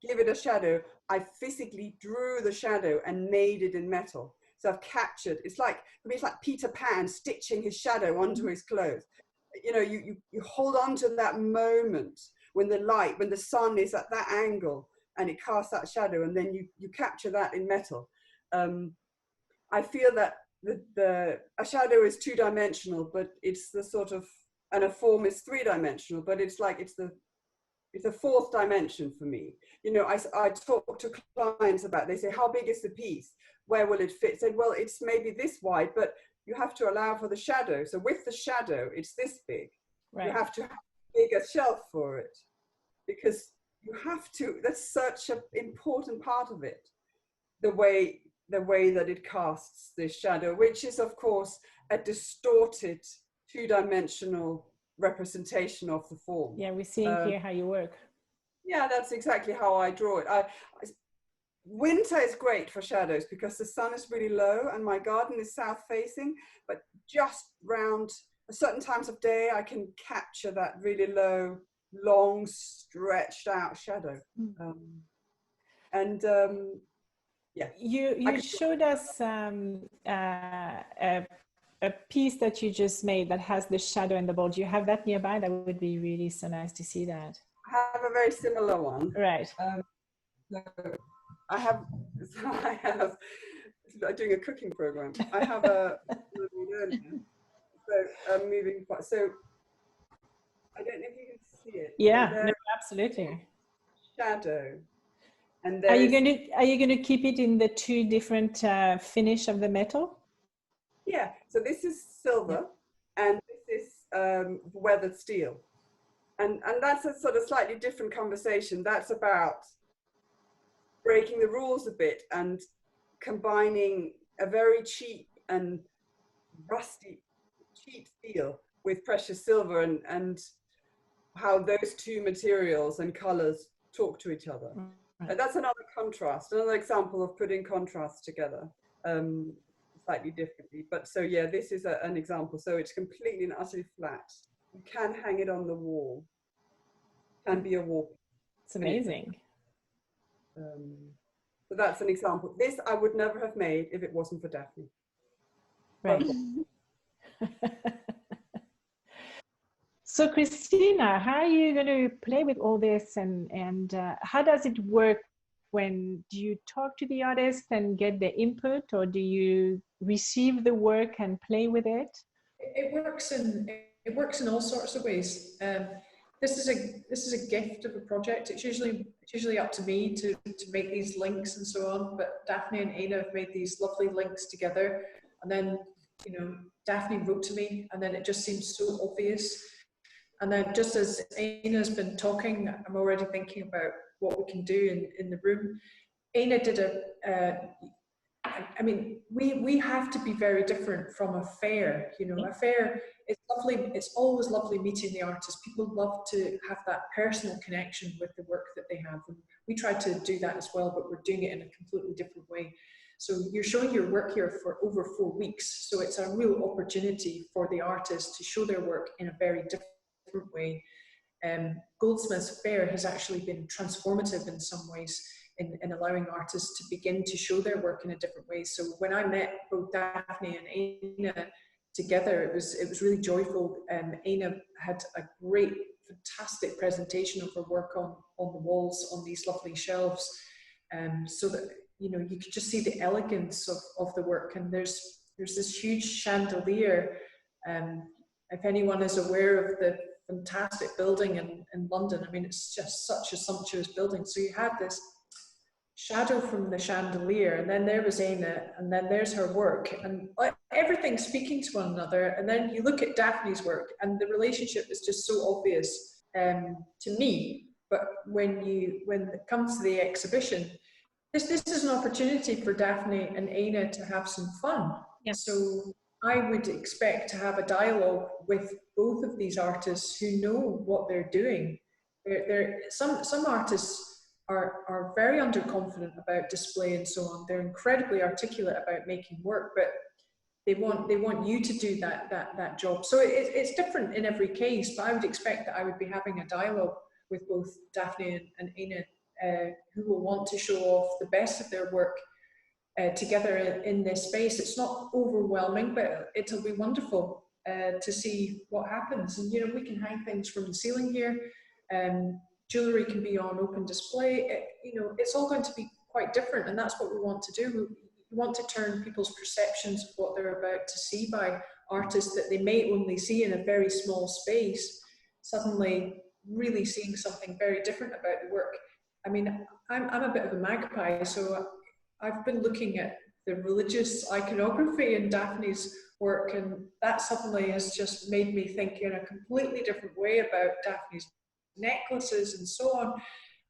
give it a shadow, I physically drew the shadow and made it in metal. So I've captured, it's like Peter Pan stitching his shadow onto his clothes. You know, you hold on to that moment when the sun is at that angle and it casts that shadow, and then you capture that in metal. I feel that a shadow is two-dimensional, but it's the sort of, and a form is three-dimensional, but it's like it's a fourth dimension for me. You know, I talk to clients about, they say, how big is the piece? Where will it fit? Say, well, it's maybe this wide, but you have to allow for the shadow. So with the shadow, it's this big. Right. You have to have a bigger shelf for it, because you have to, that's such an important part of it, the way that it casts this shadow, which is of course a distorted two-dimensional representation of the form. Yeah, we're seeing here how you work. Yeah, that's exactly how I draw it. Winter is great for shadows because the sun is really low and my garden is south facing, but just round certain times of day I can capture that really low, long, stretched out shadow. Yeah. You showed us a piece that you just made that has the shadow and the ball. Do you have that nearby? That would be really so nice to see that. I have a very similar one. Right. I'm doing a cooking program. I have moving part. So I don't know if you can see it. Yeah, no, absolutely. Shadow. And are you going to keep it in the two different finish of the metal? Yeah. So this is silver, and this is weathered steel, and that's a sort of slightly different conversation. That's about breaking the rules a bit and combining a very cheap and rusty, cheap steel with precious silver, and how those two materials and colors talk to each other. And that's another contrast, another example of putting contrasts together slightly differently. But so yeah, this is an example. So it's completely and utterly flat. You can hang it on the wall. Can be a wall. It's amazing. So that's an example. This I would never have made if it wasn't for Daphne. Right. So Christina, how are you going to play with all this, and how does it work? When do you talk to the artist and get the input, or do you receive the work and play with it? It works in all sorts of ways. This is a gift of a project. It's usually up to me to make these links and so on. But Daphne and Aina have made these lovely links together, and then Daphne wrote to me, and then it just seems so obvious. And then just as Aina's been talking, I'm already thinking about what we can do in the room. Aina did I mean, we have to be very different from a fair. A fair, it's lovely, it's always lovely meeting the artists. People love to have that personal connection with the work that they have. And we try to do that as well, but we're doing it in a completely different way. So you're showing your work here for over 4 weeks. So it's a real opportunity for the artists to show their work in a very different way. Goldsmiths Fair has actually been transformative in some ways in allowing artists to begin to show their work in a different way. So when I met both Daphne and Aina together, it was really joyful. Aina had a great, fantastic presentation of her work on the walls on these lovely shelves, so that you could just see the elegance of the work. And there's this huge chandelier. If anyone is aware of the fantastic building in London, I mean, it's just such a sumptuous building. So you had this shadow from the chandelier, and then there was Aina, and then there's her work, and everything speaking to one another. And then you look at Daphne's work, and the relationship is just so obvious to me. But when it comes to the exhibition, this is an opportunity for Daphne and Aina to have some fun. Yes. So I would expect to have a dialogue with both of these artists who know what they're doing. Some artists are very underconfident about display and so on. They're incredibly articulate about making work, but they want you to do that job. So it's different in every case, but I would expect that I would be having a dialogue with both Daphne and Aina, who will want to show off the best of their work together in this space. It's not overwhelming, but it'll be wonderful to see what happens. And we can hang things from the ceiling here. Jewellery can be on open display. It's all going to be quite different, and that's what we want to do. We want to turn people's perceptions of what they're about to see by artists that they may only see in a very small space, suddenly really seeing something very different about the work. I mean, I'm a bit of a magpie, so I've been looking at the religious iconography in Daphne's work, and that suddenly has just made me think in a completely different way about Daphne's necklaces and so on,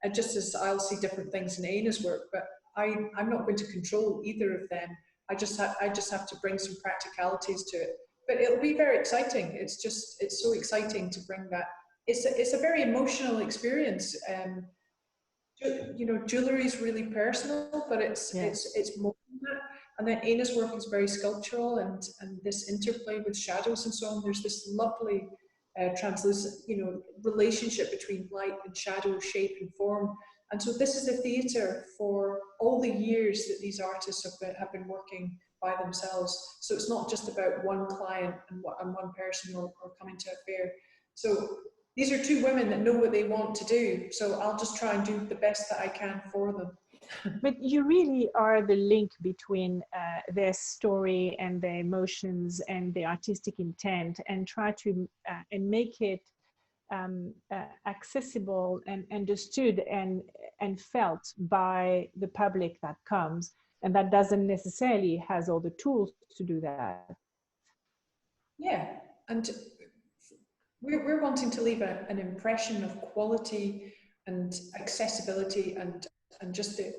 and just as I'll see different things in Aina's work. But I'm not going to control either of them. I just have to bring some practicalities to it. But it'll be very exciting. It's so exciting to bring that. It's a very emotional experience. Jewellery is really personal, but it's more than that. And then Aina's work is very sculptural, and this interplay with shadows and so on. There's this lovely translucent, relationship between light and shadow, shape and form. And so this is a theatre for all the years that these artists have been working by themselves. So it's not just about one client and one person or coming to a fair. So these are two women that know what they want to do. So I'll just try and do the best that I can for them. But you really are the link between their story and their emotions and the artistic intent, and try to and make it accessible and understood and felt by the public that comes, and that doesn't necessarily has all the tools to do that. Yeah, and we're wanting to leave an impression of quality and accessibility and just you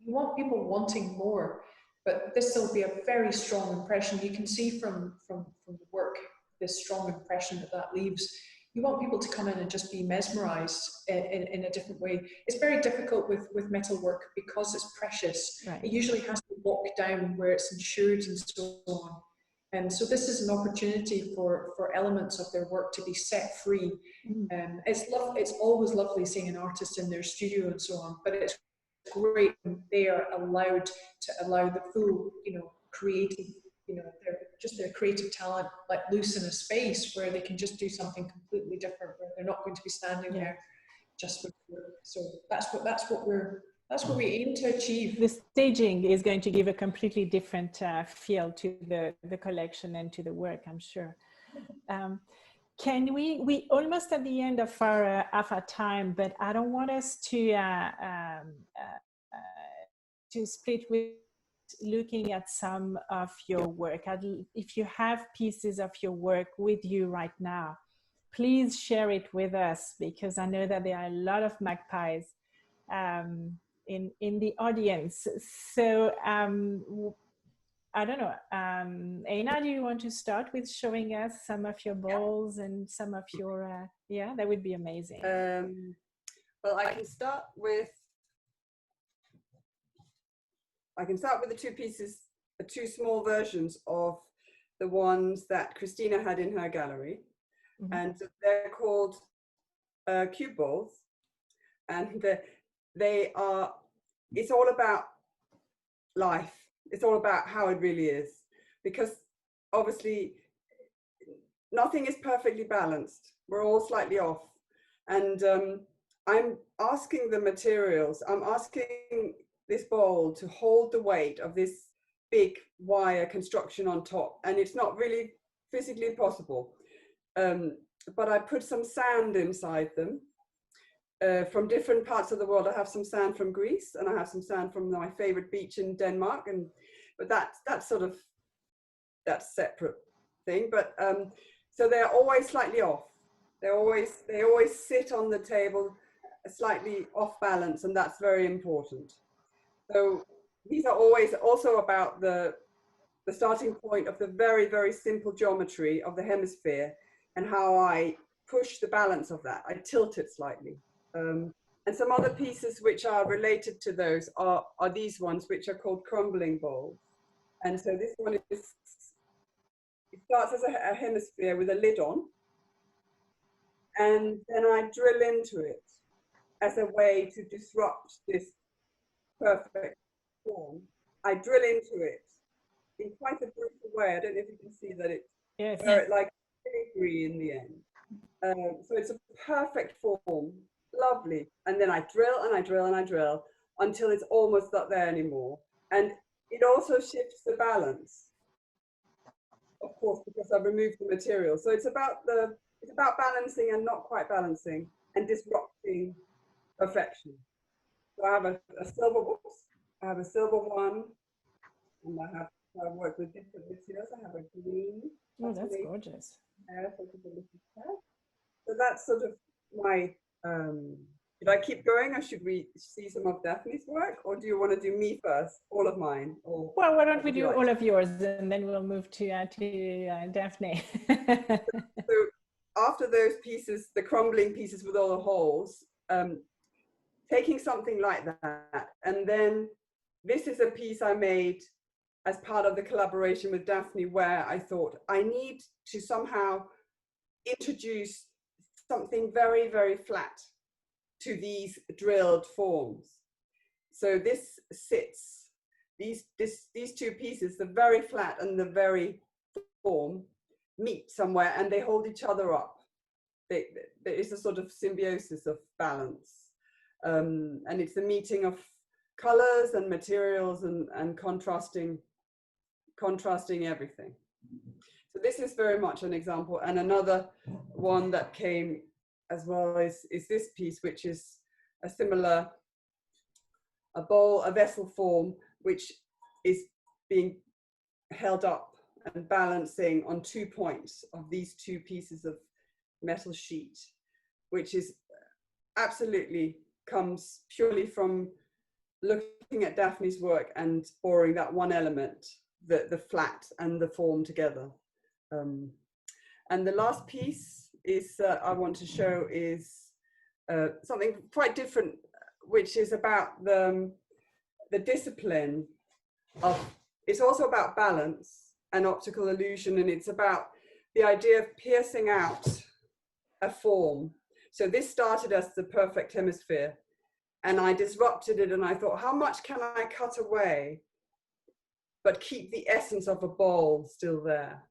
want people wanting more. But this will be a very strong impression. You can see from the work, this strong impression that leaves. You want people to come in and just be mesmerized in a different way. It's very difficult with metal work because it's precious. Right. It usually has to walk down where it's insured and so on. And so this is an opportunity for elements of their work to be set free. It's always lovely seeing an artist in their studio and so on, but it's great when they are allowed to allow the full, creative, their creative talent let loose in a space where they can just do something completely different, where they're not going to be standing there just with work. So that's what we aim to achieve. The staging is going to give a completely different feel to the collection and to the work, I'm sure. Can we almost at the end of our time, but I don't want us to split with looking at some of your work. If you have pieces of your work with you right now, please share it with us, because I know that there are a lot of magpies in the audience. So I don't know, Aina, do you want to start with showing us some of your balls and some of your, that would be amazing. Well, I can start with the two pieces, the two small versions of the ones that Christina had in her gallery. Mm-hmm. And they're called cube balls. And it's all about life. It's all about how it really is. Because obviously nothing is perfectly balanced. We're all slightly off. And I'm asking the materials, I'm asking this bowl to hold the weight of this big wire construction on top, and it's not really physically possible. But I put some sand inside them from different parts of the world. I have some sand from Greece, and I have some sand from my favorite beach in Denmark, but that's separate thing. But so they're always slightly off. They always sit on the table slightly off balance, and that's very important. So these are always also about the starting point of the very, very simple geometry of the hemisphere and how I push the balance of that. I tilt it slightly. And some other pieces which are related to those are these ones, which are called Crumbling Ball. And so this one it starts as a hemisphere with a lid on. And then I drill into it as a way to disrupt this perfect form. I drill into it in quite a brutal way. I don't know if you can see that it's like filigree in the end. So it's a perfect form, lovely. And then I drill and I drill and I drill until it's almost not there anymore. And it also shifts the balance, of course, because I've removed the material. So it's about balancing and not quite balancing and disrupting perfection. So I have a silver box, I have a silver one, and I work with different materials. I have a green. Oh, that's gorgeous. So that's sort of my, should I keep going, or should we see some of Daphne's work, or do you want to do me first, all of mine? Or well, why don't we do all of yours, and then we'll move to Daphne. So after those pieces, the crumbling pieces with all the holes, taking something like that, and then this is a piece I made as part of the collaboration with Daphne, where I thought I need to somehow introduce something very, very flat to these drilled forms. So this sits, these two pieces, the very flat and the very form, meet somewhere and they hold each other up. There is a sort of symbiosis of balance. And it's the meeting of colors and materials and contrasting everything. So this is very much an example. And another one that came as well is this piece, which is a similar, a vessel form, which is being held up and balancing on 2 points of these two pieces of metal sheet, which is absolutely comes purely from looking at Daphne's work and boring that one element, the flat and the form together. And the last piece is I want to show is something quite different, which is about the discipline of, it's also about balance and optical illusion, and it's about the idea of piercing out a form. So this started as the perfect hemisphere, and I disrupted it, and I thought, how much can I cut away but keep the essence of a ball still there?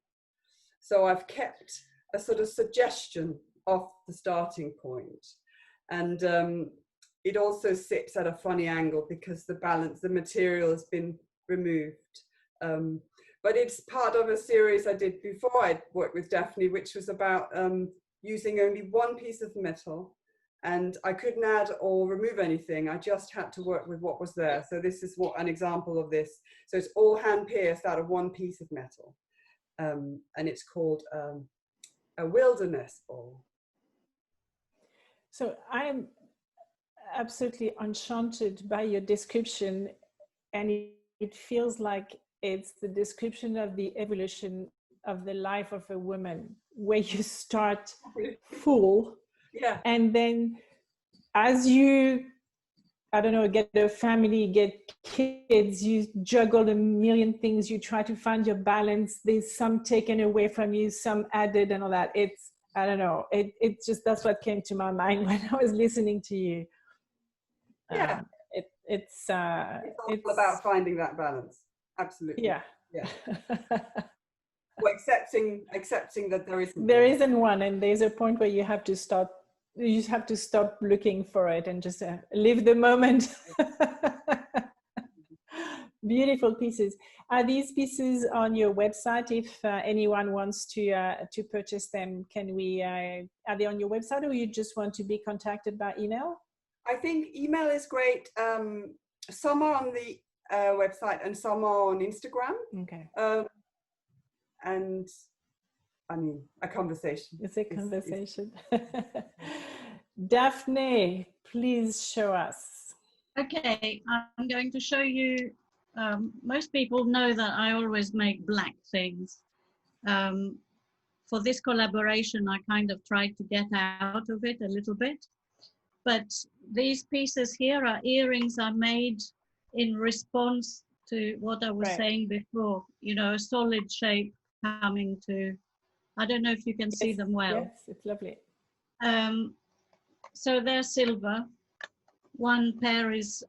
So I've kept a sort of suggestion of the starting point. And it also sits at a funny angle because the balance, the material has been removed. But it's part of a series I did before I worked with Daphne, which was about using only one piece of metal, and I couldn't add or remove anything. I just had to work with what was there. So this is what an example of this. So it's all hand pierced out of one piece of metal. And it's called a wilderness ball. So I'm absolutely enchanted by your description, and it feels like it's the description of the evolution of the life of a woman, where you start full, yeah, and then as you, I don't know, get a family, get kids, you juggle a million things, you try to find your balance. There's some taken away from you, some added, and all that. It's, I don't know, it just, that's what came to my mind when I was listening to you. Yeah, it's all about finding that balance. Absolutely. Yeah. Yeah. Well, accepting that there isn't one, and there's a point where you have to stop looking for it and just live the moment. Beautiful pieces. Are these pieces on your website? If anyone wants to purchase them, can we? Are they on your website, or you just want to be contacted by email? I think email is great. Some are on the website and some are on Instagram. Okay. And I mean, a conversation. It's a conversation. Daphne, please show us. Okay, I'm going to show you. Most people know that I always make black things. For this collaboration, I kind of tried to get out of it a little bit. But these pieces here are earrings I made in response to what I was saying before, you know, a solid shape coming to, I don't know if you can see them well. Yes, it's lovely. So they're silver. One pair is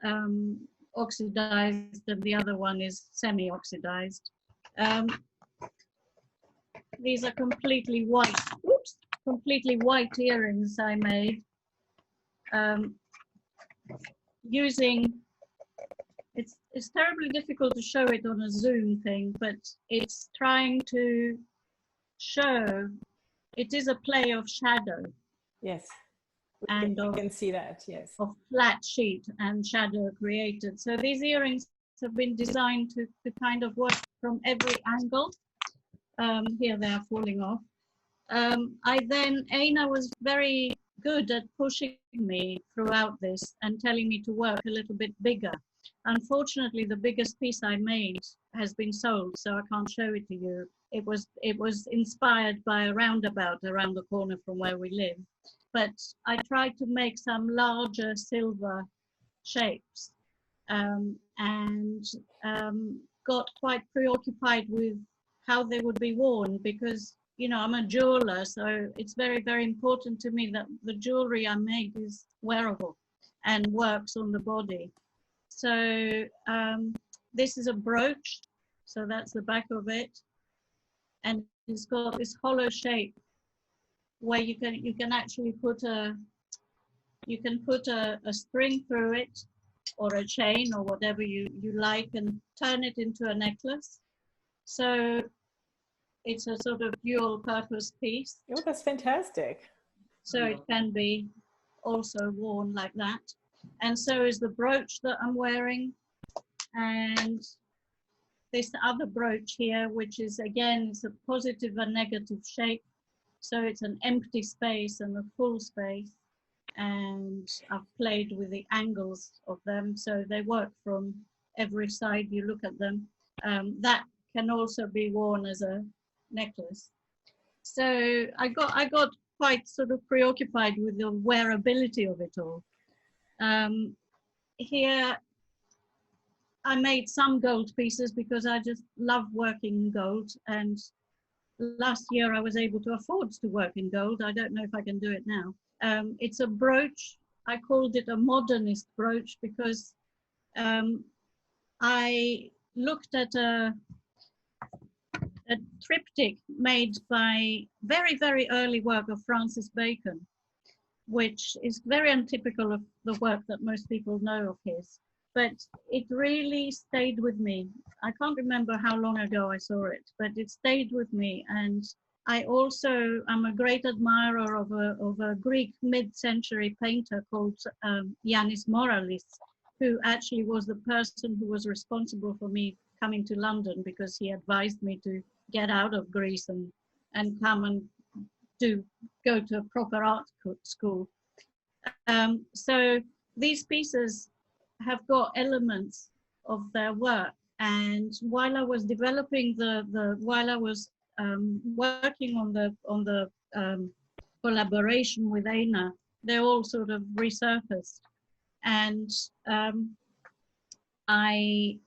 oxidized and the other one is semi-oxidized. These are completely white, completely white earrings I made. Using, it's terribly difficult to show it on a Zoom thing, but it's trying to show, it is a play of shadow. Yes, and you can see that, yes. Of flat sheet and shadow created. So these earrings have been designed to kind of work from every angle. Here they are falling off. Aina was very good at pushing me throughout this and telling me to work a little bit bigger. Unfortunately, the biggest piece I made has been sold, so I can't show it to you. It was inspired by a roundabout around the corner from where we live. But I tried to make some larger silver shapes and got quite preoccupied with how they would be worn, because, you know, I'm a jeweler, so it's very, very important to me that the jewelry I make is wearable and works on the body. So this is a brooch, so that's the back of it, and it's got this hollow shape where you can actually put a string through it, or a chain, or whatever you like, and turn it into a necklace. So it's a sort of dual purpose piece. Oh, that's fantastic. So it can be also worn like that. And so is the brooch that I'm wearing. And this other brooch here, which is, again, it's a positive and negative shape. So it's an empty space and a full space. and I've played with the angles of them, so they work from every side you look at them. That can also be worn as a necklace. So I got quite sort of preoccupied with the wearability of it all. Here I made some gold pieces because I just love working in gold, and last year I was able to afford to work in gold. I don't know if I can do it now. It's a brooch. I called it a modernist brooch because I looked at a triptych made by very, very early work of Francis Bacon, which is very untypical of the work that most people know of his. But it really stayed with me. I can't remember how long ago I saw it, but it stayed with me. And I also am a great admirer of a Greek mid-century painter called Yannis Moralis, who actually was the person who was responsible for me coming to London, because he advised me to get out of Greece and come and go to a proper art school. So these pieces have got elements of their work, and while I was developing while I was working on the collaboration with Aina, they all sort of resurfaced, and I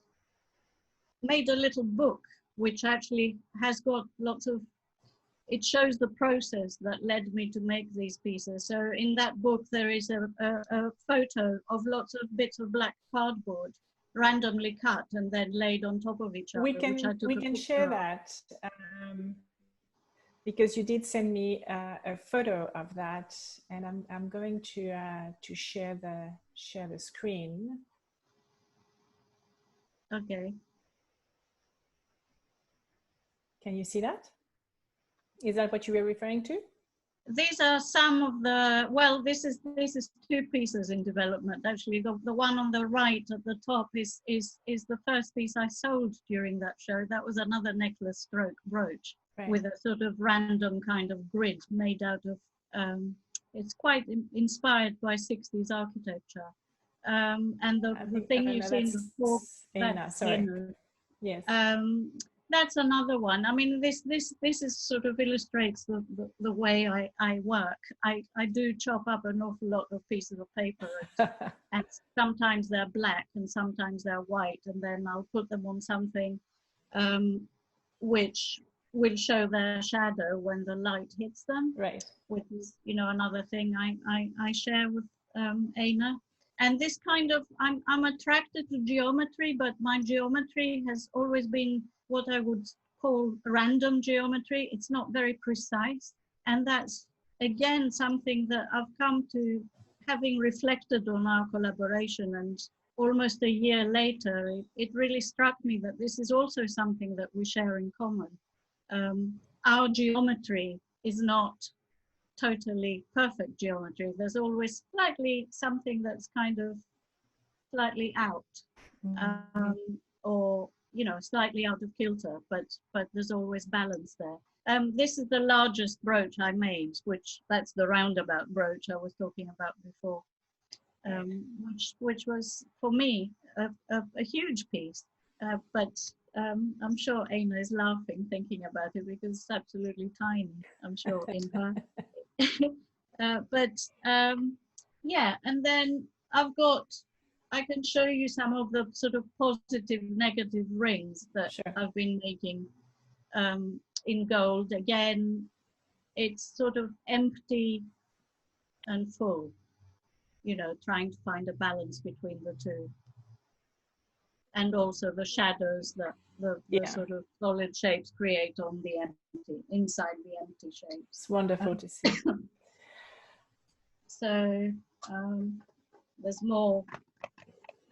made a little book which actually has got lots of, it shows the process that led me to make these pieces. So in that book there is a photo of lots of bits of black cardboard randomly cut and then laid on top of each other. We can share that because you did send me a photo of that, and I'm going to share the screen. Okay. Can you see that? Is that what you were referring to? These are some of the, well, this is two pieces in development. Actually, the one on the right at the top is the first piece I sold during that show. That was another necklace stroke brooch, right, with a sort of random kind of grid made out of, it's quite inspired by 60s architecture. And the thing you see in the fork, that's sorry. Yes. That's another one. I mean, this is sort of illustrates the way I work. I do chop up an awful lot of pieces of paper, and sometimes they're black and sometimes they're white, and then I'll put them on something which will show their shadow when the light hits them. Right. Which is, you know, another thing I share with Aina. And this kind of, I'm attracted to geometry, but my geometry has always been what I would call random geometry. It's not very precise. And that's, again, something that I've come to, having reflected on our collaboration, and almost a year later, it really struck me that this is also something that we share in common. Our geometry is not totally perfect geometry. There's always slightly something that's kind of slightly out, or, you know, slightly out of kilter, but there's always balance there. This is the largest brooch I made, which that's the Roundabout Brooch I was talking about before, which was for me a huge piece, but I'm sure Aina is laughing thinking about it because it's absolutely tiny, I'm sure, in her. Yeah, and then I can show you some of the sort of positive, negative rings that I've been making in gold. Again, it's sort of empty and full, you know, trying to find a balance between the two. And also the shadows that the sort of solid shapes create on the empty, inside the empty shapes. It's wonderful to see. So there's more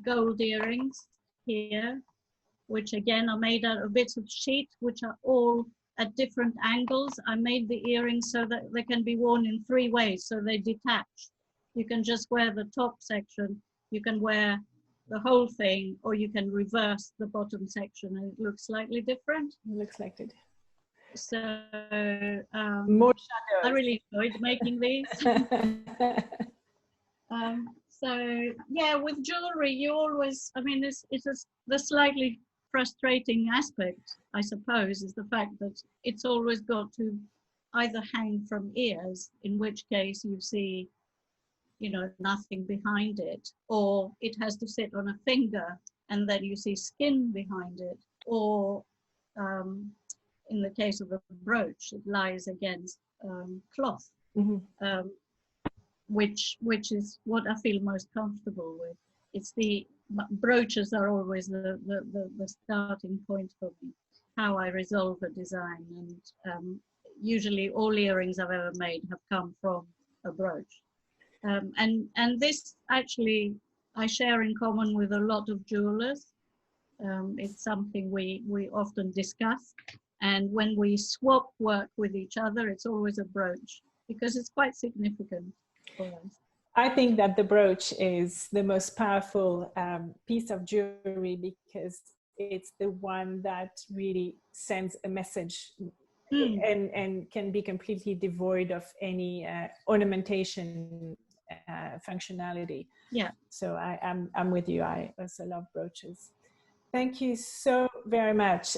gold earrings here, which again are made out of bits of sheet, which are all at different angles. I made the earrings so that they can be worn in 3 ways, so they detach. You can just wear the top section, you can wear the whole thing, or you can reverse the bottom section and it looks slightly different. It looks like it. So more shadows. I really enjoyed making these. So yeah, with jewelry, you always, I mean, the slightly frustrating aspect, I suppose, is the fact that it's always got to either hang from ears, in which case you see, you know, nothing behind it, or it has to sit on a finger and then you see skin behind it, or in the case of a brooch, it lies against cloth. Mm-hmm. Which is what I feel most comfortable with. It's the brooches are always the starting point for me, how I resolve a design. And usually all earrings I've ever made have come from a brooch. And this actually I share in common with a lot of jewelers. It's something we often discuss. And when we swap work with each other, it's always a brooch because it's quite significant. I think that the brooch is the most powerful piece of jewelry because it's the one that really sends a message and can be completely devoid of any ornamentation functionality. Yeah. So I'm with you. I also love brooches. Thank you so very much.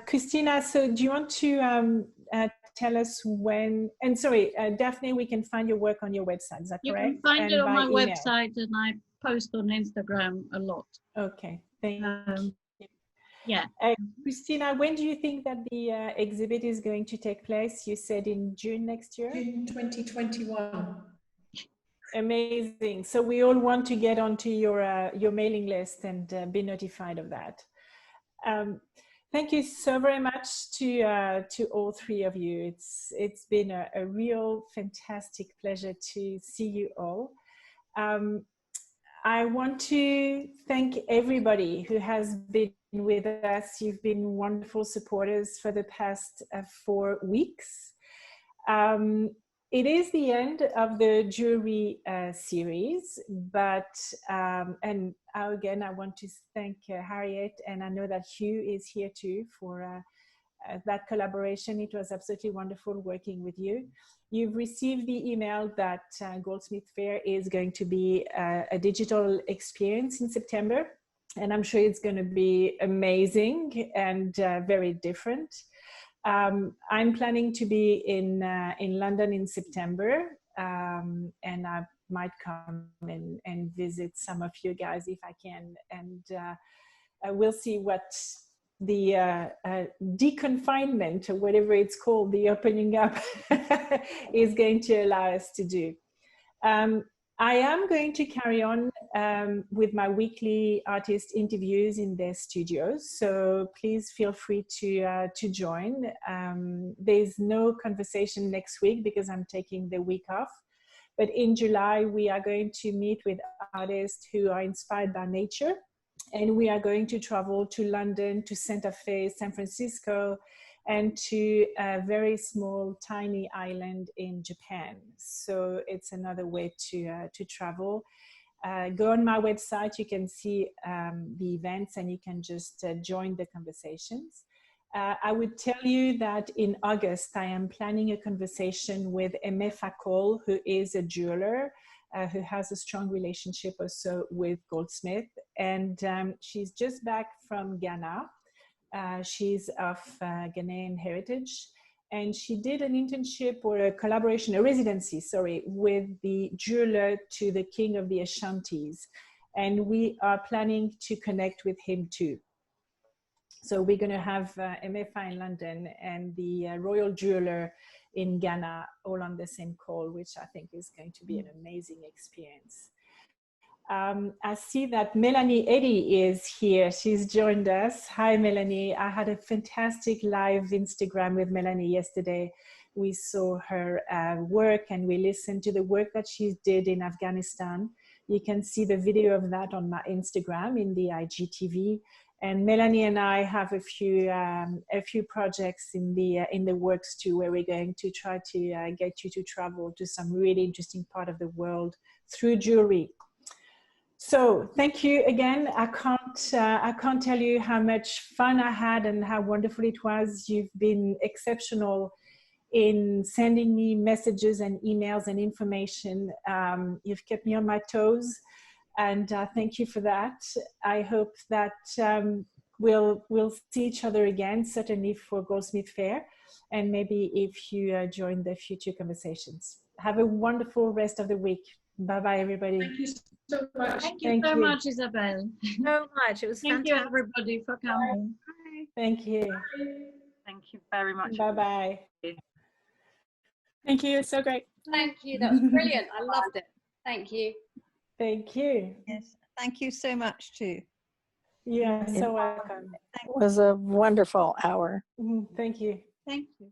Christina, so do you want to tell us when, and sorry, Daphne, we can find your work on your website, is that correct? You can find it on my website, and I post on Instagram a lot. Okay, thank you. Yeah. Christina, when do you think that the exhibit is going to take place? You said in June next year? June 2021. Amazing. So we all want to get onto your mailing list and be notified of that. Thank you so very much to all three of you. It's been a real fantastic pleasure to see you all. I want to thank everybody who has been with us. You've been wonderful supporters for the past 4 weeks. It is the end of the jewelry series, but, and again, I want to thank Harriet, and I know that Hugh is here too for that collaboration. It was absolutely wonderful working with you. You've received the email that Goldsmith Fair is going to be a digital experience in September, and I'm sure it's going to be amazing and very different. I'm planning to be in London in September, and I might come and visit some of you guys if I can, and we'll see what the deconfinement, or whatever it's called, the opening up is going to allow us to do. I am going to carry on with my weekly artist interviews in their studios, so please feel free to join. There's no conversation next week because I'm taking the week off, but in July we are going to meet with artists who are inspired by nature, and we are going to travel to London, to Santa Fe, San Francisco, and to a very small, tiny island in Japan. So it's another way to travel. Go on my website, you can see the events, and you can just join the conversations. I would tell you that in August, I am planning a conversation with Aimé Facol, who is a jeweler, who has a strong relationship also with Goldsmith. And she's just back from Ghana. She's of Ghanaian heritage, and she did an internship or a collaboration, a residency, sorry, with the jeweler to the King of the Ashantis. And we are planning to connect with him too. So we're going to have MFA in London and the royal jeweler in Ghana all on the same call, which I think is going to be an amazing experience. I see that Melanie Eddy is here. She's joined us. Hi, Melanie. I had a fantastic live Instagram with Melanie yesterday. We saw her work, and we listened to the work that she did in Afghanistan. You can see the video of that on my Instagram in the IGTV. And Melanie and I have a few projects in the works too, where we're going to try to get you to travel to some really interesting part of the world through jewelry. So thank you again. I can't tell you how much fun I had and how wonderful it was. You've been exceptional in sending me messages and emails and information. You've kept me on my toes, and thank you for that. I hope that we'll see each other again, certainly for Goldsmith Fair, and maybe if you join the future conversations. Have a wonderful rest of the week. Bye-bye, everybody. Thank you so much. Thank you so much, Isabel. So much. It was Thank fantastic. you, everybody, for coming. Thank you. Thank you very much. Bye-bye. Thank you. It's so great. Thank you. That was brilliant. I loved it. Thank you. Thank you. Yes, thank you so much too. You are so welcome. It was a wonderful hour. Thank you. Thank you.